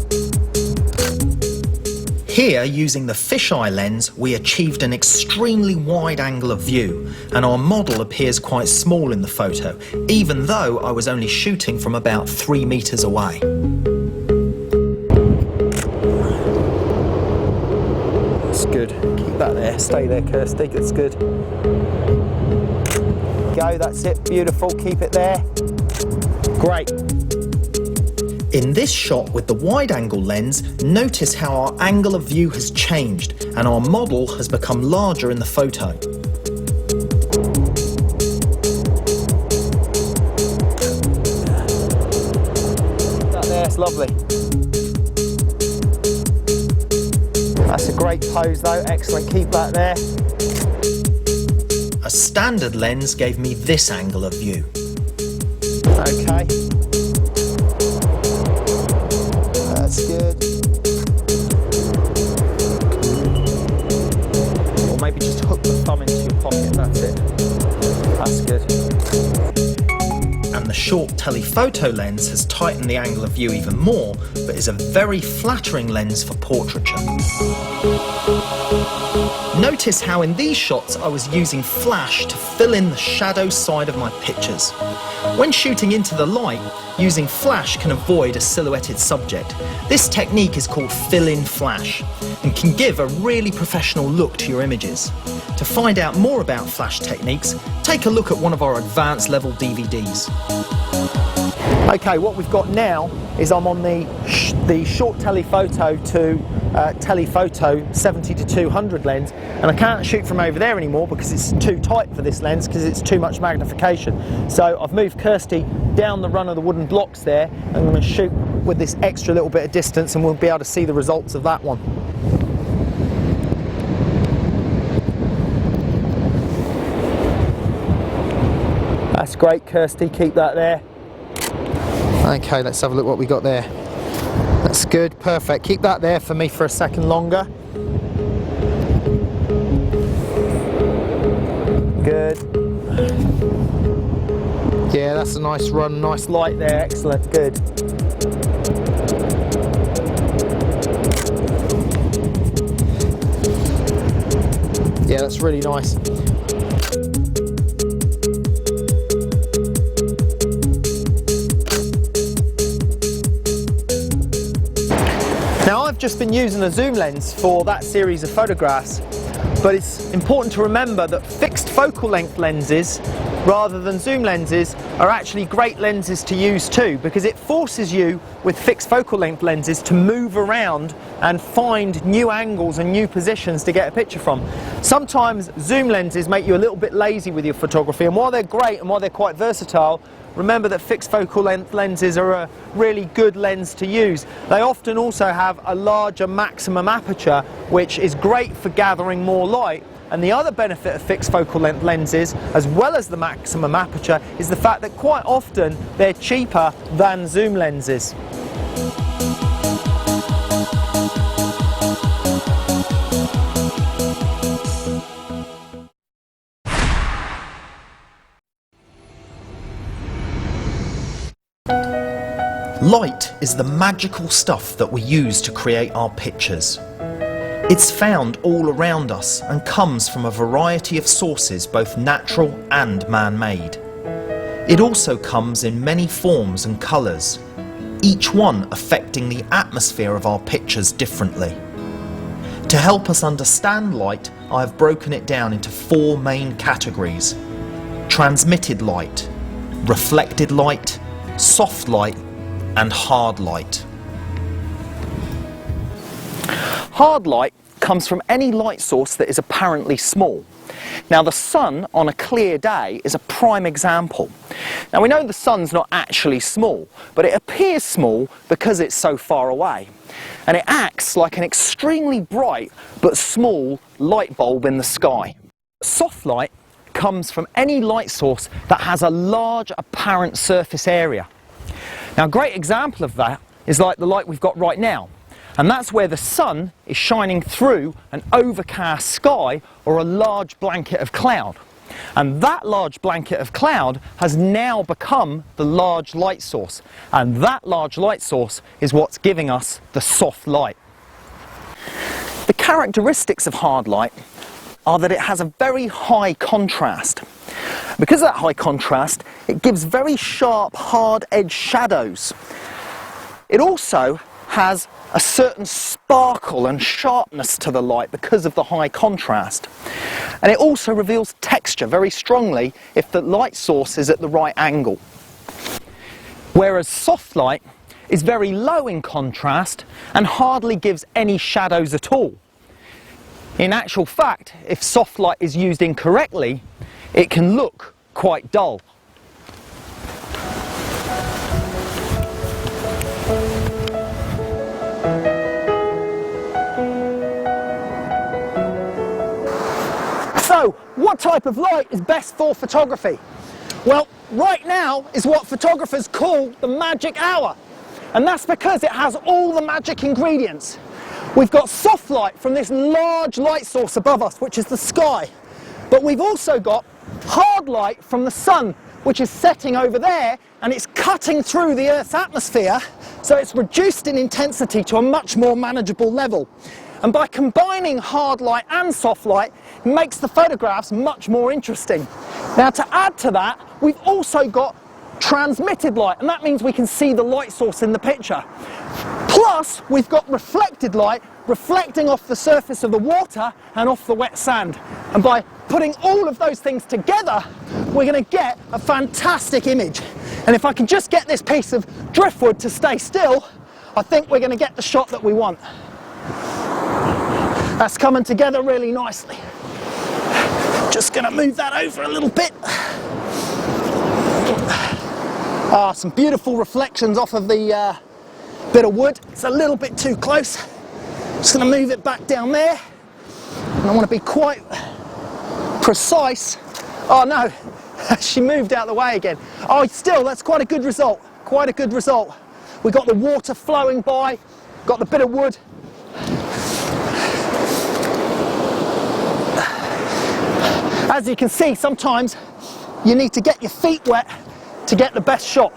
Here, using the fisheye lens, we achieved an extremely wide angle of view, and our model appears quite small in the photo, even though I was only shooting from about 3 meters away. That's good. Keep that there. Stay there, Kirsty. That's good. Go. That's it. Beautiful. Keep it there. Great. In this shot with the wide-angle lens, notice how our angle of view has changed and our model has become larger in the photo. That there's lovely. That's a great pose though, excellent, keep that there. A standard lens gave me this angle of view. Okay. That's good. Or maybe just hook the thumb into your pocket, that's it. That's good. And the short telephoto lens has tightened the angle of view even more, but is a very flattering lens for portraiture. Notice how in these shots I was using flash to fill in the shadow side of my pictures. When shooting into the light, using flash can avoid a silhouetted subject. This technique is called fill-in flash and can give a really professional look to your images. To find out more about flash techniques, take a look at one of our advanced level DVDs. Okay, what we've got now is I'm on the short telephoto to telephoto 70-200 lens, and I can't shoot from over there anymore because it's too tight for this lens because it's too much magnification. So I've moved Kirsty down the run of the wooden blocks there, and I'm going to shoot with this extra little bit of distance and we'll be able to see the results of that one. That's great, Kirsty, keep that there. Okay, let's have a look what we got there. That's good, perfect. Keep that there for me for a second longer. Good. Yeah, that's a nice run, nice light there, excellent, good. Yeah, that's really nice. Now, I've just been using a zoom lens for that series of photographs, but it's important to remember that fixed focal length lenses, rather than zoom lenses, are actually great lenses to use too, because it forces you with fixed focal length lenses to move around and find new angles and new positions to get a picture from. Sometimes zoom lenses make you a little bit lazy with your photography, and while they're great and while they're quite versatile, remember that fixed focal length lenses are a really good lens to use. They often also have a larger maximum aperture, which is great for gathering more light. And the other benefit of fixed focal length lenses, as well as the maximum aperture, is the fact that quite often they're cheaper than zoom lenses. Light is the magical stuff that we use to create our pictures. It's found all around us and comes from a variety of sources, both natural and man-made. It also comes in many forms and colours, each one affecting the atmosphere of our pictures differently. To help us understand light, I have broken it down into 4 main categories: transmitted light, reflected light, soft light, and hard light. Hard light comes from any light source that is apparently small. Now, the sun on a clear day is a prime example. Now, we know the sun's not actually small, but it appears small because it's so far away. And it acts like an extremely bright but small light bulb in the sky. Soft light comes from any light source that has a large apparent surface area. Now, a great example of that is like the light we've got right now. And that's where the sun is shining through an overcast sky or a large blanket of cloud. And that large blanket of cloud has now become the large light source. And that large light source is what's giving us the soft light. The characteristics of hard light are that it has a very high contrast. Because of that high contrast, it gives very sharp, hard-edged shadows. It also has a certain sparkle and sharpness to the light because of the high contrast. And it also reveals texture very strongly if the light source is at the right angle. Whereas soft light is very low in contrast and hardly gives any shadows at all. In actual fact, if soft light is used incorrectly, it can look quite dull. So, what type of light is best for photography? Well, right now is what photographers call the magic hour. And that's because it has all the magic ingredients. We've got soft light from this large light source above us, which is the sky. But we've also got hard light from the sun, which is setting over there, and it's cutting through the Earth's atmosphere, so it's reduced in intensity to a much more manageable level. And by combining hard light and soft light, it makes the photographs much more interesting. Now, to add to that, we've also got transmitted light, and that means we can see the light source in the picture. Plus, we've got reflected light reflecting off the surface of the water and off the wet sand. And by putting all of those things together, we're going to get a fantastic image. And if I can just get this piece of driftwood to stay still, I think we're going to get the shot that we want. That's coming together really nicely. Just going to move that over a little bit. Some beautiful reflections off of the bit of wood. It's a little bit too close. Just going to move it back down there. And I want to be quite precise. Oh no, she moved out of the way again. Oh, still, that's quite a good result. Quite a good result. We've got the water flowing by, got the bit of wood. As you can see, sometimes you need to get your feet wet to get the best shot.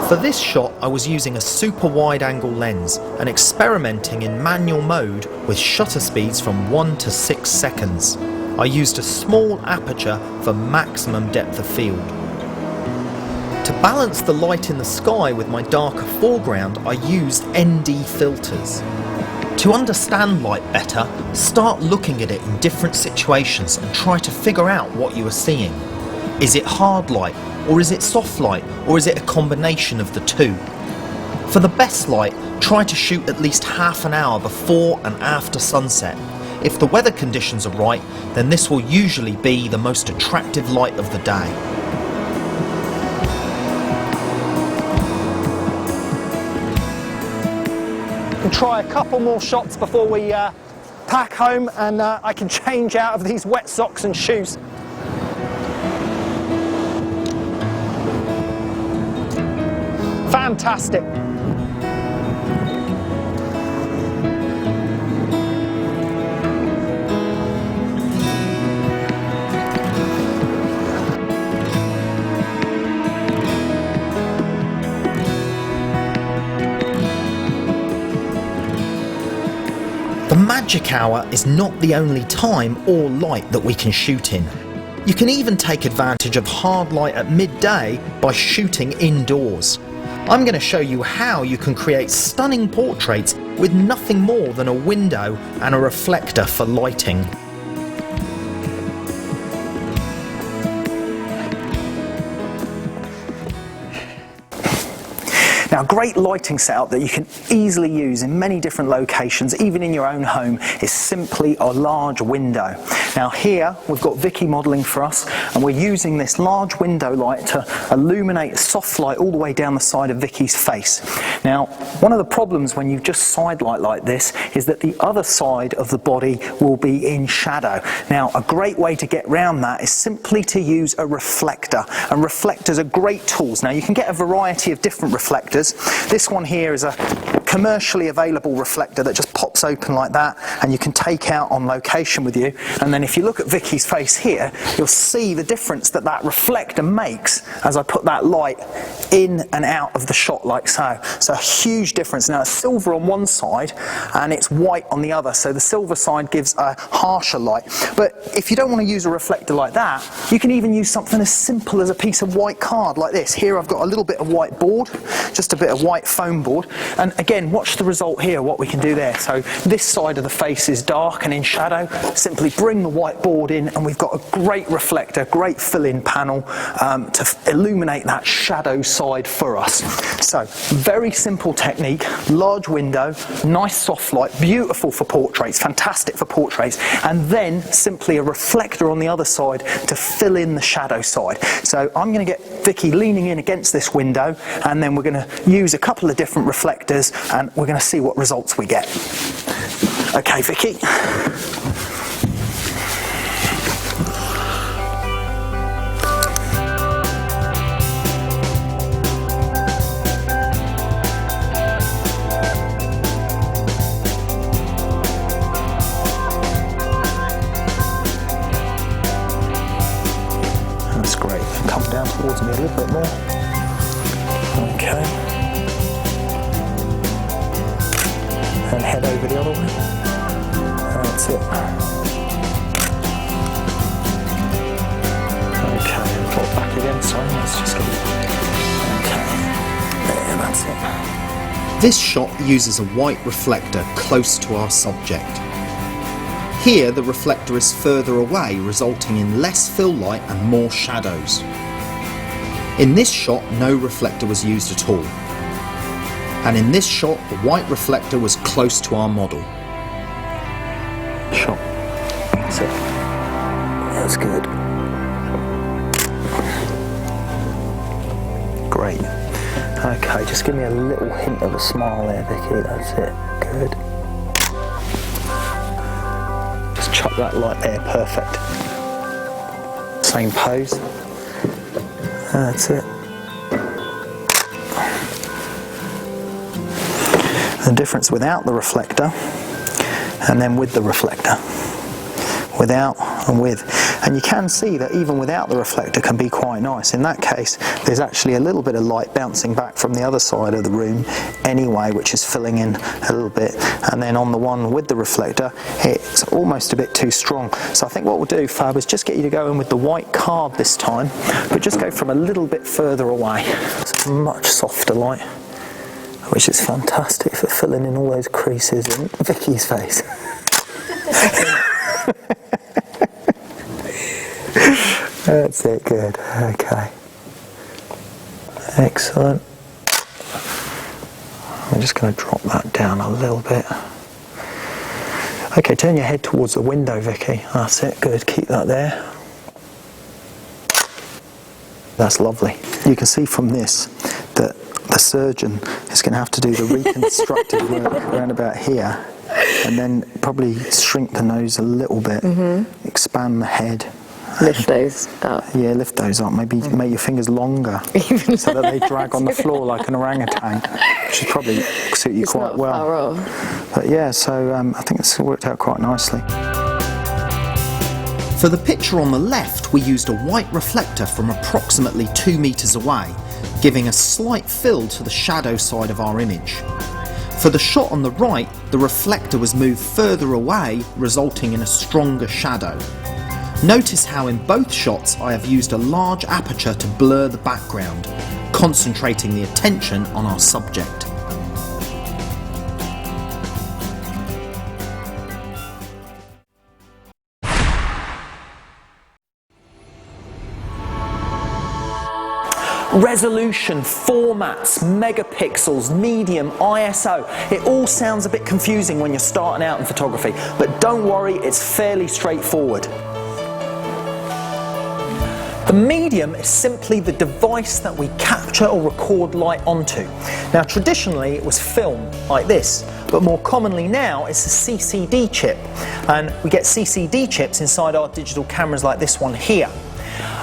For this shot, I was using a super wide angle lens and experimenting in manual mode with shutter speeds from 1 to 6 seconds. I used a small aperture for maximum depth of field. To balance the light in the sky with my darker foreground, I used ND filters. To understand light better, start looking at it in different situations and try to figure out what you are seeing. Is it hard light, or is it soft light, or is it a combination of the two? For the best light, try to shoot at least half an hour before and after sunset. If the weather conditions are right, then this will usually be the most attractive light of the day. Try a couple more shots before we pack home, and I can change out of these wet socks and shoes. Fantastic. The magic hour is not the only time or light that we can shoot in. You can even take advantage of hard light at midday by shooting indoors. I'm going to show you how you can create stunning portraits with nothing more than a window and a reflector for lighting. Now, a great lighting setup that you can easily use in many different locations, even in your own home, is simply a large window. Now here, we've got Vicky modelling for us, and we're using this large window light to illuminate soft light all the way down the side of Vicky's face. Now, one of the problems when you just side light like this is that the other side of the body will be in shadow. Now, a great way to get around that is simply to use a reflector, and reflectors are great tools. Now, you can get a variety of different reflectors. This one here is a commercially available reflector that just pops open like that, and you can take out on location with you. And then if you look at Vicky's face here, you'll see the difference that that reflector makes as I put that light in and out of the shot like so. So a huge difference. Now it's silver on one side and it's white on the other, so the silver side gives a harsher light. But if you don't want to use a reflector like that, you can even use something as simple as a piece of white card like this. Here I've got a little bit of white board, just a bit of white foam board, and again, watch the result here, what we can do there. So this side of the face is dark and in shadow. Simply bring the white board in and we've got a great reflector, great fill-in panel to illuminate that shadow side for us. So very simple technique, large window, nice soft light, beautiful for portraits, fantastic for portraits, and then simply a reflector on the other side to fill in the shadow side. So I'm going to get Vicky leaning in against this window, and then we're going to use a couple of different reflectors and we're going to see what results we get. Okay, Vicky. That's great. Come down towards me a little bit more. Okay. And head over the other way. That's it. Okay, and drop back again. Sorry, let's just get it. Okay. There, that's it. This shot uses a white reflector close to our subject. Here the reflector is further away, resulting in less fill light and more shadows. In this shot, no reflector was used at all. And in this shot, the white reflector was close to our model. Shot. That's it. That's good. Great. Okay, just give me a little hint of a smile there, Vicky. That's it. Good. Just chuck that light there. Perfect. Same pose. That's it. The difference without the reflector and then with the reflector. Without and with. And you can see that even without the reflector can be quite nice. In that case, there's actually a little bit of light bouncing back from the other side of the room anyway, which is filling in a little bit. And then on the one with the reflector, it's almost a bit too strong. So I think what we'll do, Fab, is just get you to go in with the white card this time, but just go from a little bit further away. It's a much softer light, which is fantastic for filling in all those creases in Vicky's face. That's it, good. Okay. Excellent. I'm just going to drop that down a little bit. Okay, turn your head towards the window, Vicky. That's it, good. Keep that there. That's lovely. You can see from this that the surgeon is going to have to do the reconstructive work around about here, and then probably shrink the nose a little bit, expand the head. Lift those up. Yeah, lift those up. Maybe make your fingers longer so that they drag on the floor like an orangutan, which would probably suit you quite well. Far off. But yeah, so I think it's worked out quite nicely. For the picture on the left, we used a white reflector from approximately 2 meters away, giving a slight fill to the shadow side of our image. For the shot on the right, the reflector was moved further away, resulting in a stronger shadow. Notice how in both shots I have used a large aperture to blur the background, concentrating the attention on our subject. Resolution, formats, megapixels, medium, ISO. It all sounds a bit confusing when you're starting out in photography, but don't worry, it's fairly straightforward. The medium is simply the device that we capture or record light onto. Now traditionally it was film, like this, but more commonly now it's a CCD chip, and we get CCD chips inside our digital cameras like this one here.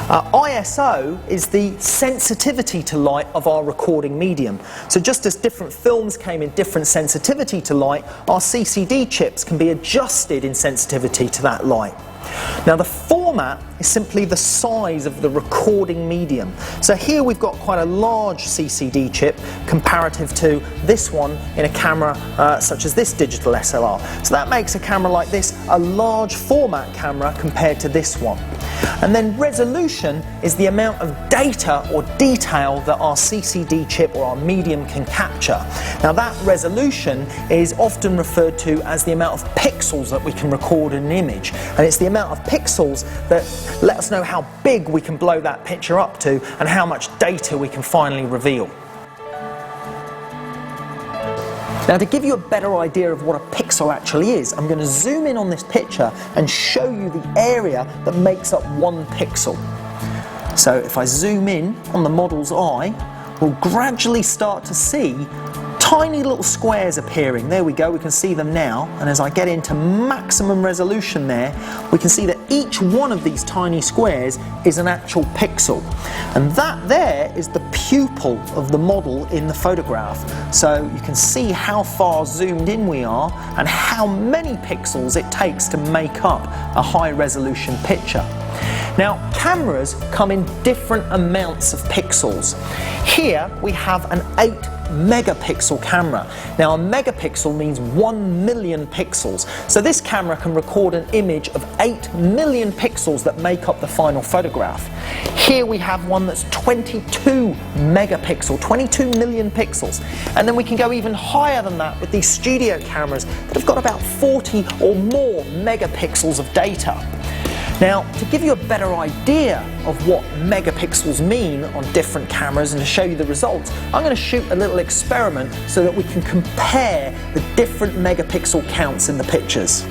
ISO is the sensitivity to light of our recording medium. So just as different films came in different sensitivity to light, our CCD chips can be adjusted in sensitivity to that light. Now the format is simply the size of the recording medium. So here we've got quite a large CCD chip comparative to this one in a camera such as this digital SLR. So that makes a camera like this a large format camera compared to this one. And then resolution is the amount of data or detail that our CCD chip or our medium can capture. Now that resolution is often referred to as the amount of pixels that we can record in an image, and it's the amount of pixels that let us know how big we can blow that picture up to and how much data we can finally reveal. Now to give you a better idea of what a pixel actually is, I'm going to zoom in on this picture and show you the area that makes up one pixel. So if I zoom in on the model's eye, we'll gradually start to see tiny little squares appearing. There we go, we can see them now, and as I get into maximum resolution there, we can see that each one of these tiny squares is an actual pixel, and that there is the pupil of the model in the photograph. So you can see how far zoomed in we are and how many pixels it takes to make up a high resolution picture. Now cameras come in different amounts of pixels. Here we have an 8 megapixel camera. Now a megapixel means 1 million pixels. So this camera can record an image of 8 million pixels that make up the final photograph. Here we have one that's 22 megapixel, 22 million pixels. And then we can go even higher than that with these studio cameras that have got about 40 or more megapixels of data. Now, to give you a better idea of what megapixels mean on different cameras and to show you the results, I'm going to shoot a little experiment so that we can compare the different megapixel counts in the pictures.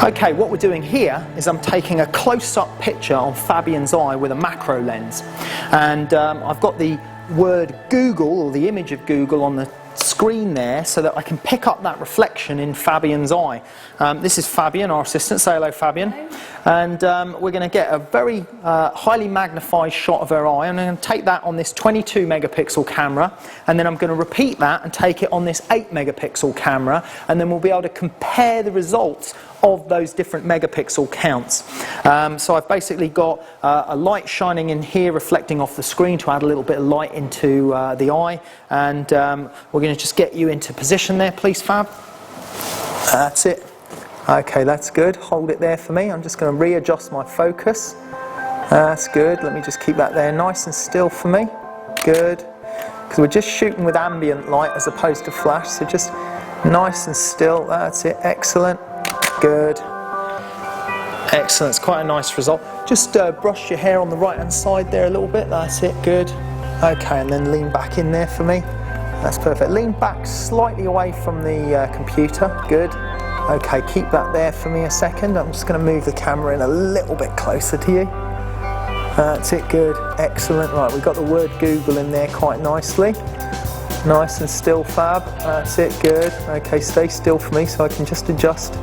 Okay, what we're doing here is I'm taking a close-up picture on Fabian's eye with a macro lens, and I've got the word Google, or the image of Google, on the screen there so that I can pick up that reflection in Fabian's eye. This is Fabian, our assistant. Say hello, Fabian. And we're going to get a very highly magnified shot of her eye. I'm going to take that on this 22 megapixel camera, and then I'm going to repeat that and take it on this 8 megapixel camera, and then we'll be able to compare the results of those different megapixel counts. So I've basically got a light shining in here reflecting off the screen to add a little bit of light into the eye, and we're going to just get you into position there, please, Fab. That's it. Okay, that's good. Hold it there for me. I'm just going to readjust my focus. That's good. Let me just keep that there nice and still for me. Good. Because we're just shooting with ambient light as opposed to flash, so just nice and still. That's it. Excellent. Good. Excellent. It's quite a nice result. Just brush your hair on the right hand side there a little bit. That's it. Good. Okay, and then lean back in there for me. That's perfect. Lean back slightly away from the computer. Good. Okay, keep that there for me a second. I'm just going to move the camera in a little bit closer to you. That's it. Good. Excellent. Right, we've got the word Google in there quite nicely. Nice and still, Fab. That's it. Good. Okay, stay still for me so I can just adjust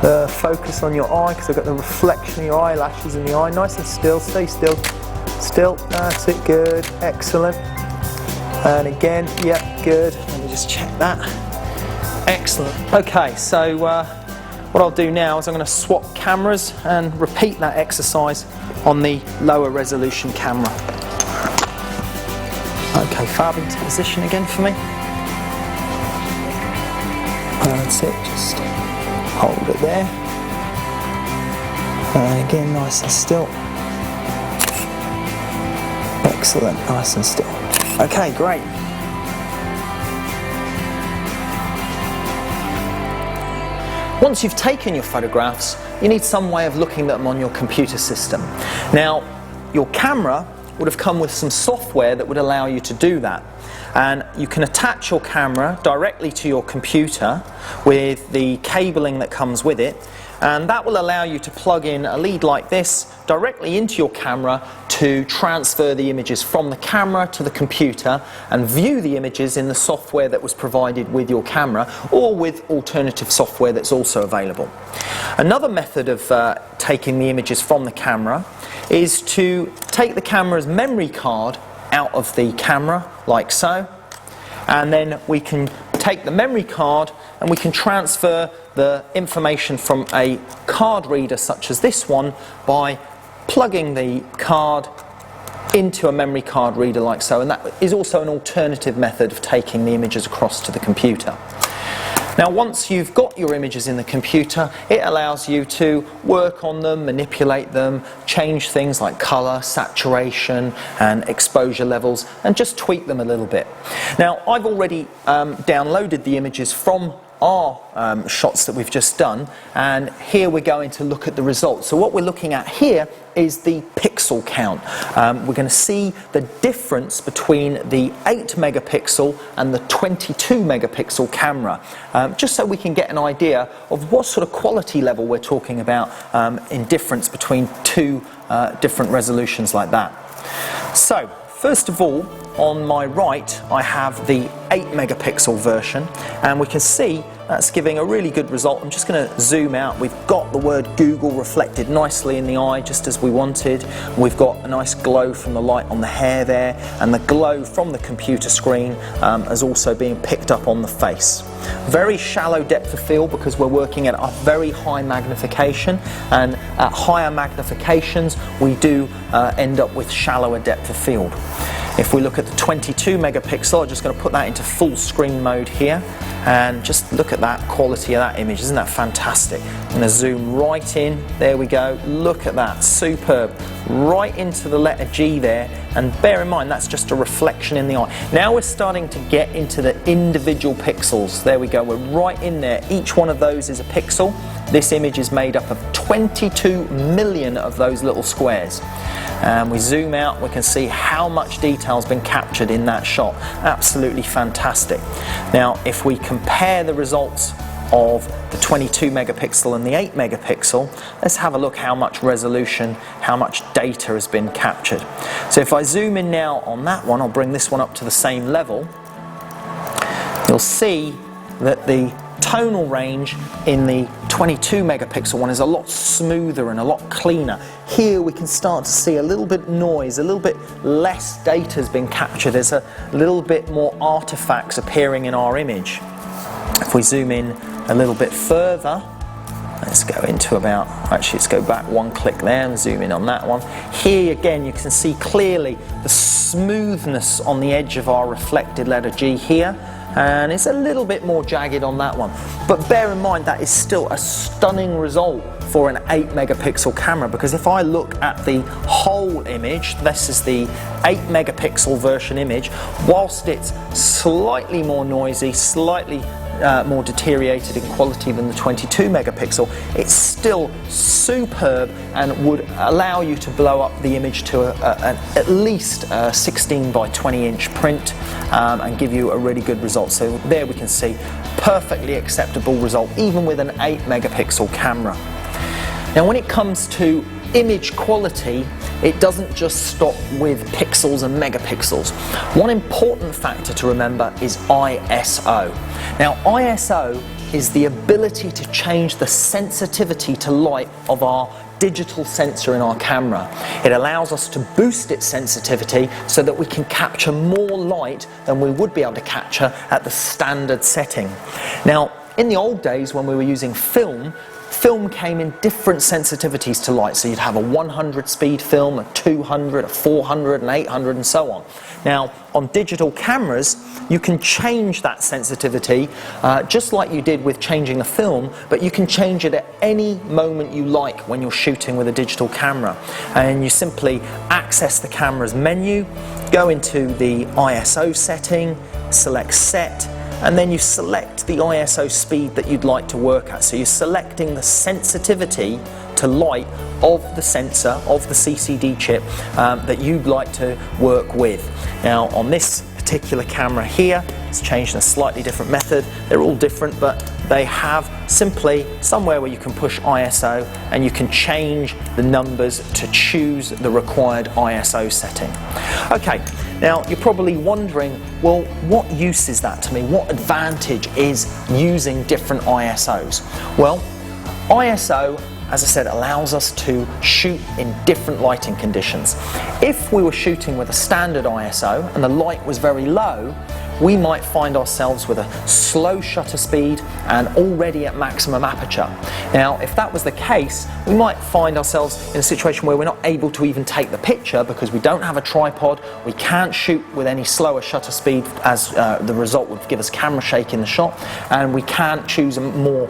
the focus on your eye, because I've got the reflection of your eyelashes in the eye. Nice and still. Stay still. Still. That's it. Good. Excellent. And again. Yep. Good. Let me just check that. Excellent. Okay, so what I'll do now is I'm going to swap cameras and repeat that exercise on the lower resolution camera. Okay, Fab, into position again for me. That's it, just hold it there. And again, nice and still. Excellent, nice and still. Okay, great. Once you've taken your photographs, you need some way of looking at them on your computer system. Now, your camera would have come with some software that would allow you to do that. And you can attach your camera directly to your computer with the cabling that comes with it, and that will allow you to plug in a lead like this directly into your camera to transfer the images from the camera to the computer and view the images in the software that was provided with your camera, or with alternative software that's also available. Another method of taking the images from the camera is to take the camera's memory card out of the camera like so, and then we can take the memory card and we can transfer the information from a card reader such as this one by plugging the card into a memory card reader like so, and that is also an alternative method of taking the images across to the computer. Now, once you've got your images in the computer, it allows you to work on them, manipulate them, change things like colour, saturation and exposure levels, and just tweak them a little bit. Now, I've already downloaded the images from our shots that we've just done, and here we're going to look at the results. So what we're looking at here is the pixel count. We're going to see the difference between the 8 megapixel and the 22 megapixel camera, just so we can get an idea of what sort of quality level we're talking about in difference between two different resolutions like that. So first of all, on my right I have the 8 megapixel version, and we can see that's giving a really good result. I'm just going to zoom out. We've got the word Google reflected nicely in the eye, just as we wanted. We've got a nice glow from the light on the hair there, and the glow from the computer screen is also being picked up on the face. Very shallow depth of field because we're working at a very high magnification, and at higher magnifications we do end up with shallower depth of field. If we look at the 22 megapixel, I'm just going to put that into full screen mode here, and just look at that quality of that image. Isn't that fantastic? I'm going to zoom right in. There we go. Look at that. Superb. Right into the letter G there, and bear in mind that's just a reflection in the eye. Now we're starting to get into the individual pixels. There we go. We're right in there. Each one of those is a pixel. This image is made up of 22 million of those little squares. And we zoom out, we can see how much detail has been captured in that shot. Absolutely fantastic. Now, if we compare the results of the 22 megapixel and the 8 megapixel, let's have a look how much resolution, how much data has been captured. So if I zoom in now on that one, I'll bring this one up to the same level. You'll see that the tonal range in the 22 megapixel one is a lot smoother and a lot cleaner. Here we can start to see a little bit noise, a little bit less data has been captured. There's a little bit more artifacts appearing in our image. If we zoom in a little bit further, let's go into about, actually let's go back one click there and zoom in on that one. Here again you can see clearly the smoothness on the edge of our reflected letter G here, and it's a little bit more jagged on that one. But bear in mind that is still a stunning result for an 8 megapixel camera, because if I look at the whole image, this is the 8 megapixel version image, whilst it's slightly more noisy, slightly more deteriorated in quality than the 22 megapixel, it's still superb and would allow you to blow up the image to at least a 16 by 20 inch print and give you a really good result. So there we can see perfectly acceptable result even with an 8 megapixel camera. Now when it comes to image quality, it doesn't just stop with pixels and megapixels. One important factor to remember is ISO. Now ISO is the ability to change the sensitivity to light of our digital sensor in our camera. It allows us to boost its sensitivity so that we can capture more light than we would be able to capture at the standard setting. Now in the old days when we were using film film came in different sensitivities to light. So you'd have a 100 speed film, a 200, a 400, an 800 and so on. Now on digital cameras you can change that sensitivity just like you did with changing the film, but you can change it at any moment you like when you're shooting with a digital camera. And you simply access the camera's menu, go into the ISO setting, select set, and then you select the ISO speed that you'd like to work at. So you're selecting the sensitivity to light of the sensor, of the CCD chip that you'd like to work with. Now on this particular camera here, it's changed in a slightly different method. They're all different, but they have simply somewhere where you can push ISO and you can change the numbers to choose the required ISO setting. Okay, now you're probably wondering, well, what use is that to me? What advantage is using different ISOs? Well, ISO, as I said, allows us to shoot in different lighting conditions. If we were shooting with a standard ISO and the light was very low, we might find ourselves with a slow shutter speed and already at maximum aperture. Now, if that was the case, we might find ourselves in a situation where we're not able to even take the picture because we don't have a tripod, we can't shoot with any slower shutter speed as the result would give us camera shake in the shot, and we can't choose a more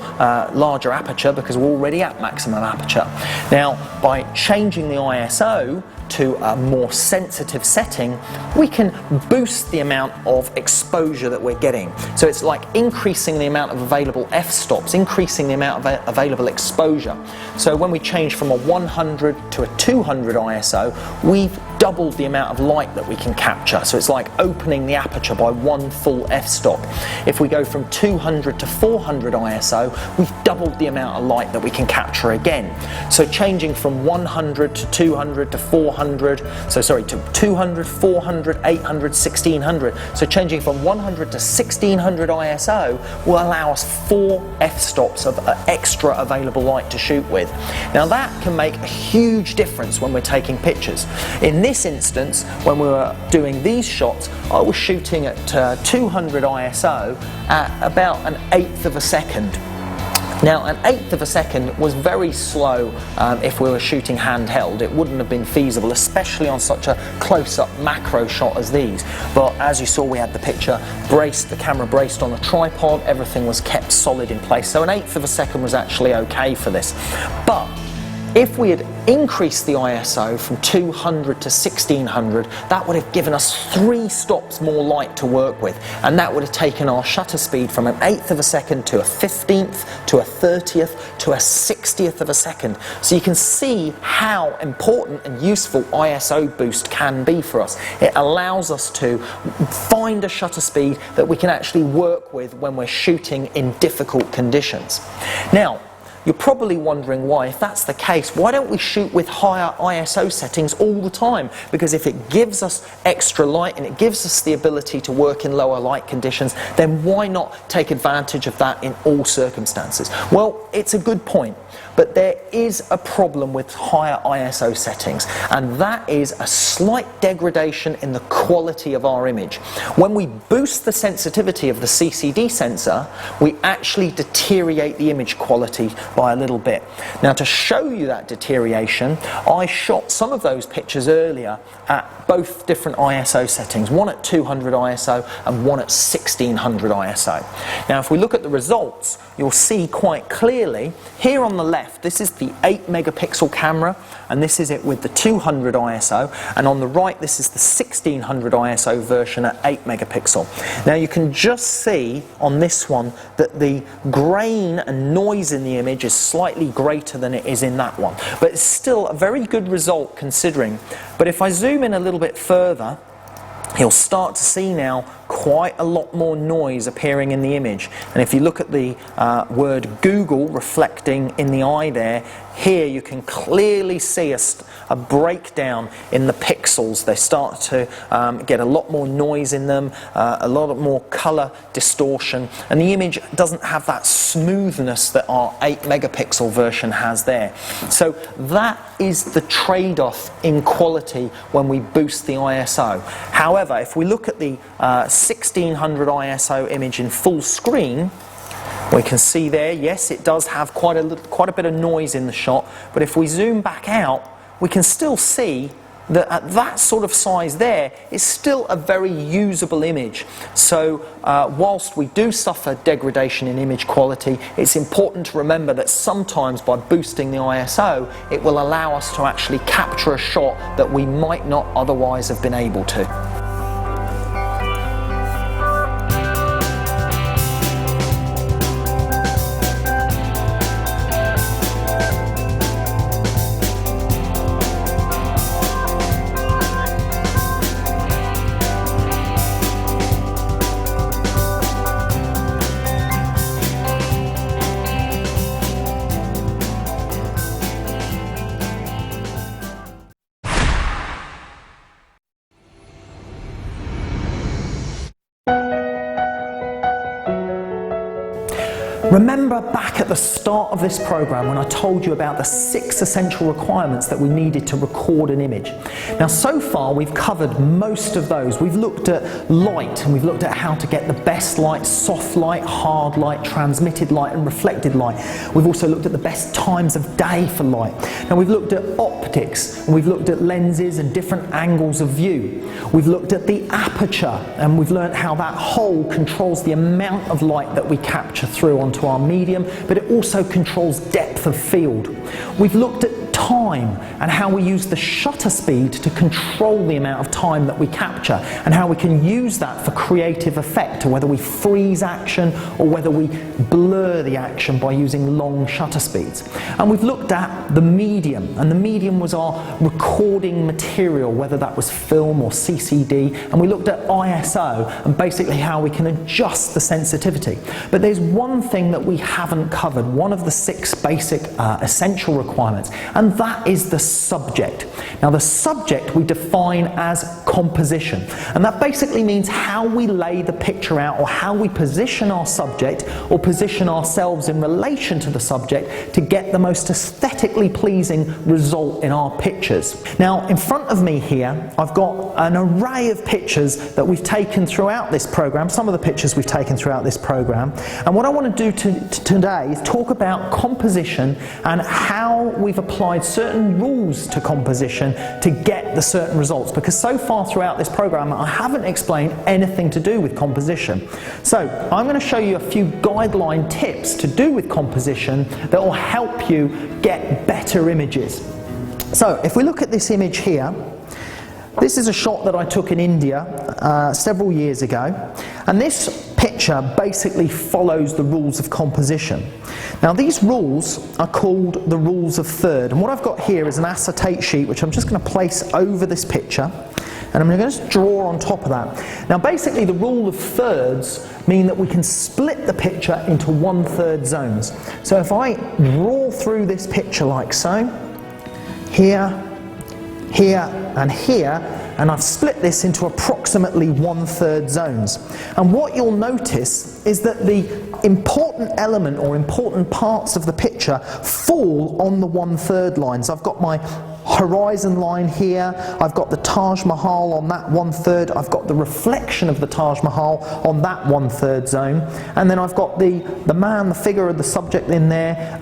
larger aperture because we're already at maximum aperture. Now, by changing the ISO to a more sensitive setting, we can boost the amount of exposure that we're getting. So it's like increasing the amount of available f-stops, increasing the amount of available exposure. So when we change from a 100 to a 200 ISO, we've doubled the amount of light that we can capture. So it's like opening the aperture by one full f-stop. If we go from 200 to 400 ISO, we've doubled the amount of light that we can capture again. So changing from 100 to 200 to 400, to 200, 400, 800, 1600. So changing from 100 to 1600 ISO will allow us 4 f-stops of extra available light to shoot with. Now that can make a huge difference when we're taking pictures. In this instance, when we were doing these shots, I was shooting at 200 ISO at about an 1/8 of a second. Now, an 1/8 of a second was very slow if we were shooting handheld. It wouldn't have been feasible, especially on such a close-up macro shot as these. But as you saw, we had the picture braced, the camera braced on a tripod, everything was kept solid in place. So an 1/8 of a second was actually okay for this. But if we had increased the ISO from 200 to 1600, that would have given us 3 stops more light to work with, and that would have taken our shutter speed from an 1/8 of a second to a 15th, to a 30th, to a 60th of a second. So you can see how important and useful ISO boost can be for us. It allows us to find a shutter speed that we can actually work with when we're shooting in difficult conditions. Now, you're probably wondering why. If that's the case, why don't we shoot with higher ISO settings all the time? Because if it gives us extra light and it gives us the ability to work in lower light conditions, then why not take advantage of that in all circumstances? Well, it's a good point, but there is a problem with higher ISO settings, and that is a slight degradation in the quality of our image. When we boost the sensitivity of the CCD sensor, we actually deteriorate the image quality by a little bit. Now, to show you that deterioration, I shot some of those pictures earlier at both different ISO settings, one at 200 ISO and one at 1600 ISO. Now, if we look at the results, you'll see quite clearly here on the left, this is the 8 megapixel camera, and this is it with the 200 ISO, and on the right this is the 1600 ISO version at 8 megapixel. Now you can just see on this one that the grain and noise in the image is slightly greater than it is in that one, but it's still a very good result considering. But if I zoom in a little bit further, you'll start to see now quite a lot more noise appearing in the image. And if you look at the word Google reflecting in the eye there, here you can clearly see a breakdown in the pixels. They start to get a lot more noise in them, a lot more color distortion, and the image doesn't have that smoothness that our 8 megapixel version has there. So that is the trade-off in quality when we boost the ISO. However, if we look at the 1600 ISO image in full screen, We can see there, yes, it does have quite a bit of noise in the shot, but if we zoom back out, we can still see that at that sort of size there, it's still a very usable image. So whilst we do suffer degradation in image quality, it's important to remember that sometimes by boosting the ISO, it will allow us to actually capture a shot that we might not otherwise have been able to. Remember back at the start of this program when I told you about the 6 essential requirements that we needed to record an image. Now so far we've covered most of those. We've looked at light and we've looked at how to get the best light, soft light, hard light, transmitted light and reflected light. We've also looked at the best times of day for light. Now we've looked at optics and we've looked at lenses and different angles of view. We've looked at the aperture and we've learned how that hole controls the amount of light that we capture through onto our medium, but it also controls depth of field. We've looked at time and how we use the shutter speed to control the amount of time that we capture and how we can use that for creative effect, or whether we freeze action or whether we blur the action by using long shutter speeds. And we've looked at the medium, and the medium was our recording material, whether that was film or CCD, and we looked at ISO and basically how we can adjust the sensitivity. But there's one thing that we haven't covered, one of the 6 basic essential requirements, and that is the subject. Now the subject we define as composition, and that basically means how we lay the picture out, or how we position our subject or position ourselves in relation to the subject to get the most aesthetically pleasing result in our pictures. Now in front of me here I've got an array of pictures that we've taken throughout this program, some of the pictures we've taken throughout this program, and what I want to do today is talk about composition and how we've applied certain rules to composition to get the certain results, because so far throughout this program I haven't explained anything to do with composition. So I'm going to show you a few guideline tips to do with composition that will help you get better images. So if we look at this image here, this is a shot that I took in India several years ago, and this picture basically follows the rules of composition. Now these rules are called the rules of third, and what I've got here is an acetate sheet which I'm just going to place over this picture, and I'm going to just draw on top of that. Now basically the rule of thirds mean that we can split the picture into 1/3 zones. So if I draw through this picture like so, here, here and here, and I've split this into approximately 1/3 zones. And what you'll notice is that the important element or important parts of the picture fall on the 1/3 lines. I've got my horizon line here, I've got the Taj Mahal on that 1/3, I've got the reflection of the Taj Mahal on that 1/3 zone, and then I've got the man, the figure of the subject in there,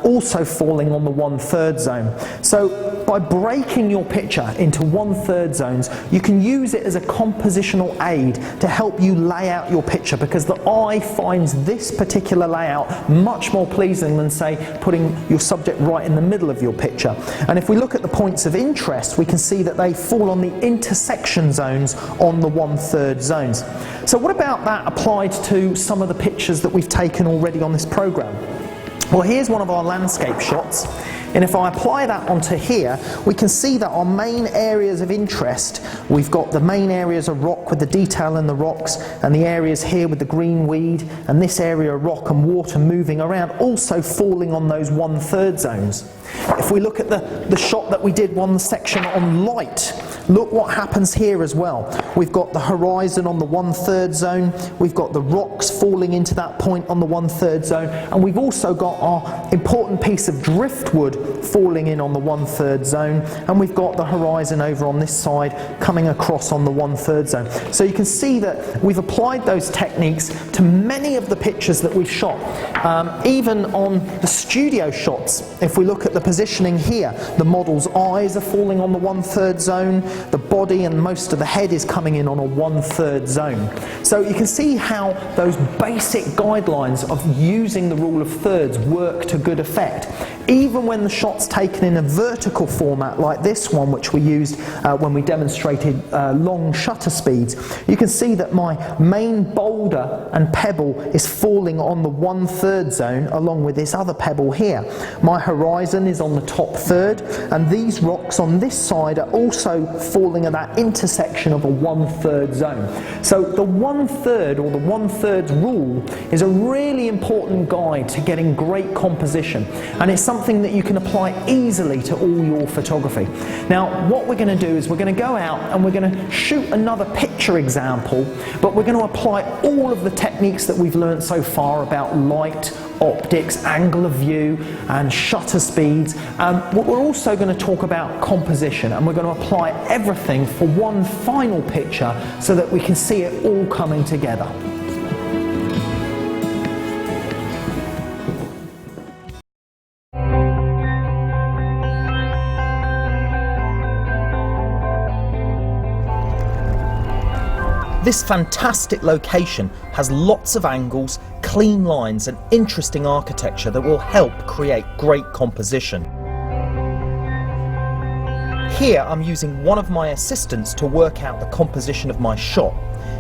also falling on the 1/3 zone. So by breaking your picture into 1/3 zones, you can use it as a compositional aid to help you lay out your picture, because the eye finds this particular layout much more pleasing than, say, putting your subject right in the middle of your picture. And if we look at the points of interest, we can see that they fall on the intersection zones on the 1/3 zones. So what about that applied to some of the pictures that we've taken already on this program? Well, here's one of our landscape shots, and if I apply that onto here, we can see that our main areas of interest, we've got the main areas of rock with the detail in the rocks, and the areas here with the green weed, and this area of rock and water moving around, also falling on those 1/3 zones. If we look at the shot that we did, one section on light, look what happens here as well. We've got the horizon on the 1/3 zone, we've got the rocks falling into that point on the 1/3 zone, and we've also got our important piece of driftwood falling in on the 1/3 zone, and we've got the horizon over on this side coming across on the 1/3 zone. So you can see that we've applied those techniques to many of the pictures that we've shot. Even on the studio shots, if we look at the positioning here, the model's eyes are falling on the 1/3 zone, the body and most of the head is coming in on a 1/3 zone. So you can see how those basic guidelines of using the rule of thirds work to good effect. Even when the shot's taken in a vertical format like this one, which we used when we demonstrated long shutter speeds, you can see that my main boulder and pebble is falling on the 1/3 zone along with this other pebble here. My horizon is on the top third, and these rocks on this side are also falling at that intersection of a 1/3 zone. So the 1/3 or the 1/3 rule is a really important guide to getting great composition, and it's something that you can apply easily to all your photography. Now what we're going to do is we're going to go out and we're going to shoot another picture example, but we're going to apply all of the techniques that we've learned so far about light, optics, angle of view and shutter speeds. We're also going to talk about composition, and we're going to apply everything for one final picture so that we can see it all coming together. This fantastic location has lots of angles, clean lines and interesting architecture that will help create great composition. Here I'm using one of my assistants to work out the composition of my shot.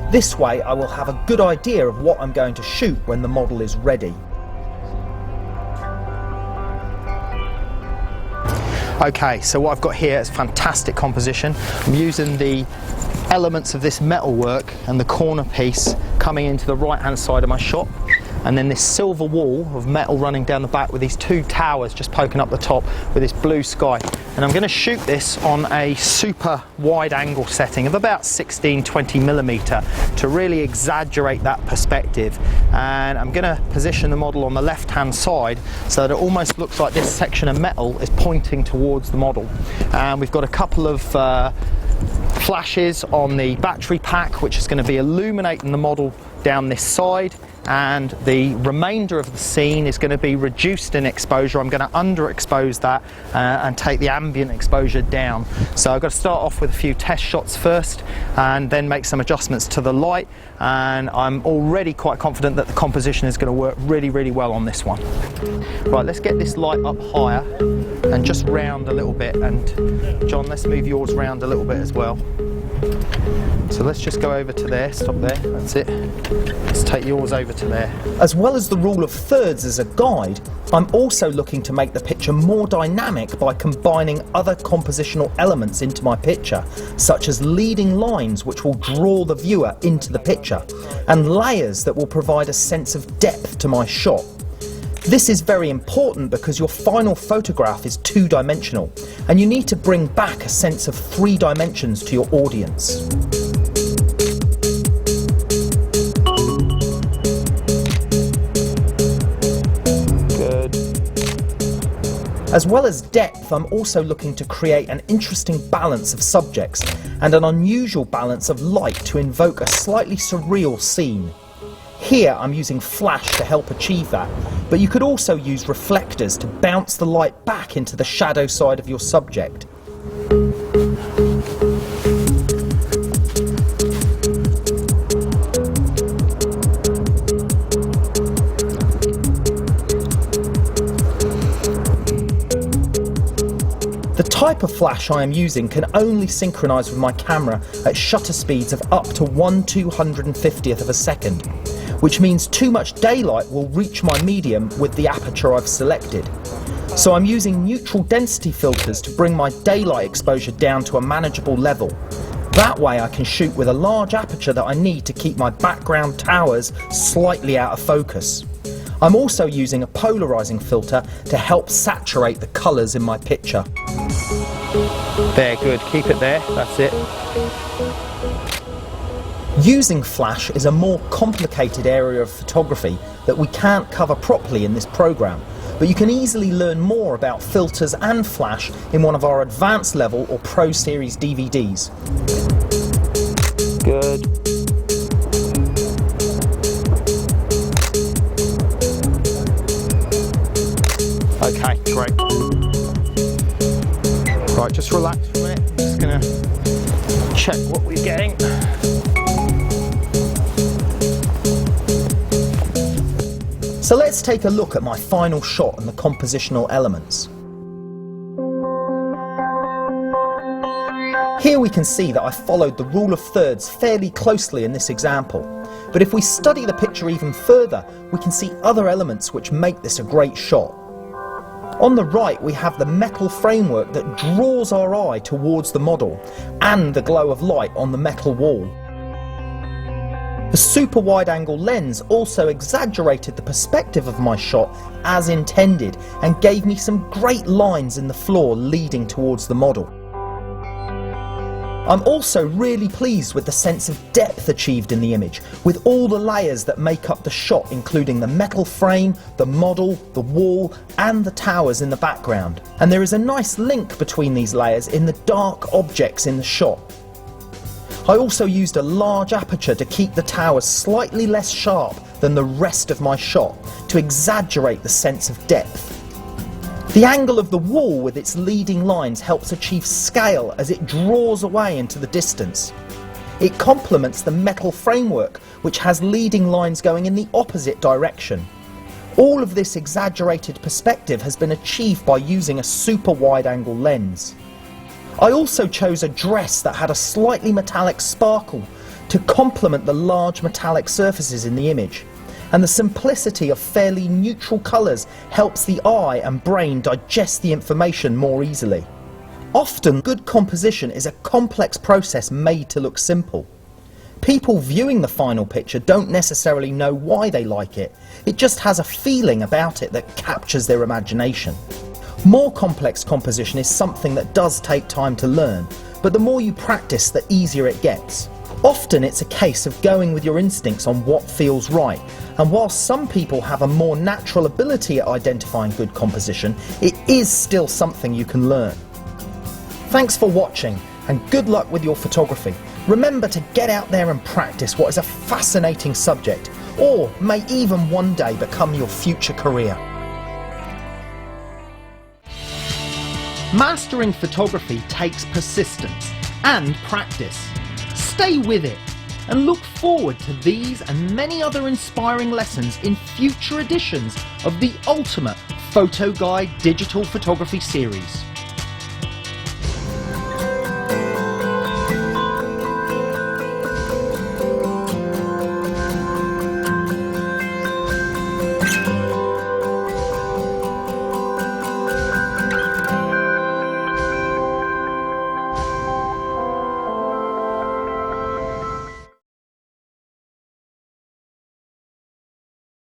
This way I will have a good idea of what I'm going to shoot when the model is ready. Okay, so what I've got here is fantastic composition. I'm using the elements of this metalwork and the corner piece coming into the right hand side of my shot, and then this silver wall of metal running down the back with these two towers just poking up the top with this blue sky. And I'm going to shoot this on a super wide angle setting of about 16-20 millimeter to really exaggerate that perspective. And I'm going to position the model on the left hand side so that it almost looks like this section of metal is pointing towards the model. And we've got a couple of flashes on the battery pack which is going to be illuminating the model down this side, and the remainder of the scene is going to be reduced in exposure. I'm going to underexpose that and take the ambient exposure down. So I've got to start off with a few test shots first and then make some adjustments to the light, and I'm already quite confident that the composition is going to work really, really well on this one. Right, let's get this light up higher and just round a little bit, and John, let's move yours round a little bit as well. So let's just go over to there, stop there, that's it. Let's take yours over to there. As well as the rule of thirds as a guide, I'm also looking to make the picture more dynamic by combining other compositional elements into my picture, such as leading lines which will draw the viewer into the picture, and layers that will provide a sense of depth to my shot. This is very important because your final photograph is two-dimensional, and you need to bring back a sense of 3 dimensions to your audience. Good. As well as depth, I'm also looking to create an interesting balance of subjects and an unusual balance of light to invoke a slightly surreal scene. Here I'm using flash to help achieve that, but you could also use reflectors to bounce the light back into the shadow side of your subject. The type of flash I am using can only synchronize with my camera at shutter speeds of up to 1/250th of a second, which means too much daylight will reach my medium with the aperture I've selected. So I'm using neutral density filters to bring my daylight exposure down to a manageable level. That way I can shoot with a large aperture that I need to keep my background towers slightly out of focus. I'm also using a polarizing filter to help saturate the colours in my picture. There, good, keep it there, that's it. Using flash is a more complicated area of photography that we can't cover properly in this program, but you can easily learn more about filters and flash in one of our advanced level or Pro Series DVDs. Good. Okay, great. Right, just relax for a minute. I'm just gonna check what we're getting. So let's take a look at my final shot and the compositional elements. Here we can see that I followed the rule of thirds fairly closely in this example, but if we study the picture even further, we can see other elements which make this a great shot. On the right we have the metal framework that draws our eye towards the model, and the glow of light on the metal wall. The super wide angle lens also exaggerated the perspective of my shot as intended and gave me some great lines in the floor leading towards the model. I'm also really pleased with the sense of depth achieved in the image, with all the layers that make up the shot, including the metal frame, the model, the wall and the towers in the background. And there is a nice link between these layers in the dark objects in the shot. I also used a large aperture to keep the towers slightly less sharp than the rest of my shot, to exaggerate the sense of depth. The angle of the wall with its leading lines helps achieve scale as it draws away into the distance. It complements the metal framework, which has leading lines going in the opposite direction. All of this exaggerated perspective has been achieved by using a super wide angle lens. I also chose a dress that had a slightly metallic sparkle to complement the large metallic surfaces in the image, and the simplicity of fairly neutral colours helps the eye and brain digest the information more easily. Often, good composition is a complex process made to look simple. People viewing the final picture don't necessarily know why they like it, it just has a feeling about it that captures their imagination. More complex composition is something that does take time to learn, but the more you practice, the easier it gets. Often it's a case of going with your instincts on what feels right, and while some people have a more natural ability at identifying good composition, it is still something you can learn. Thanks for watching, and good luck with your photography. Remember to get out there and practice what is a fascinating subject, or may even one day become your future career. Mastering photography takes persistence and practice. Stay with it and look forward to these and many other inspiring lessons in future editions of the Ultimate Photo Guide Digital Photography series.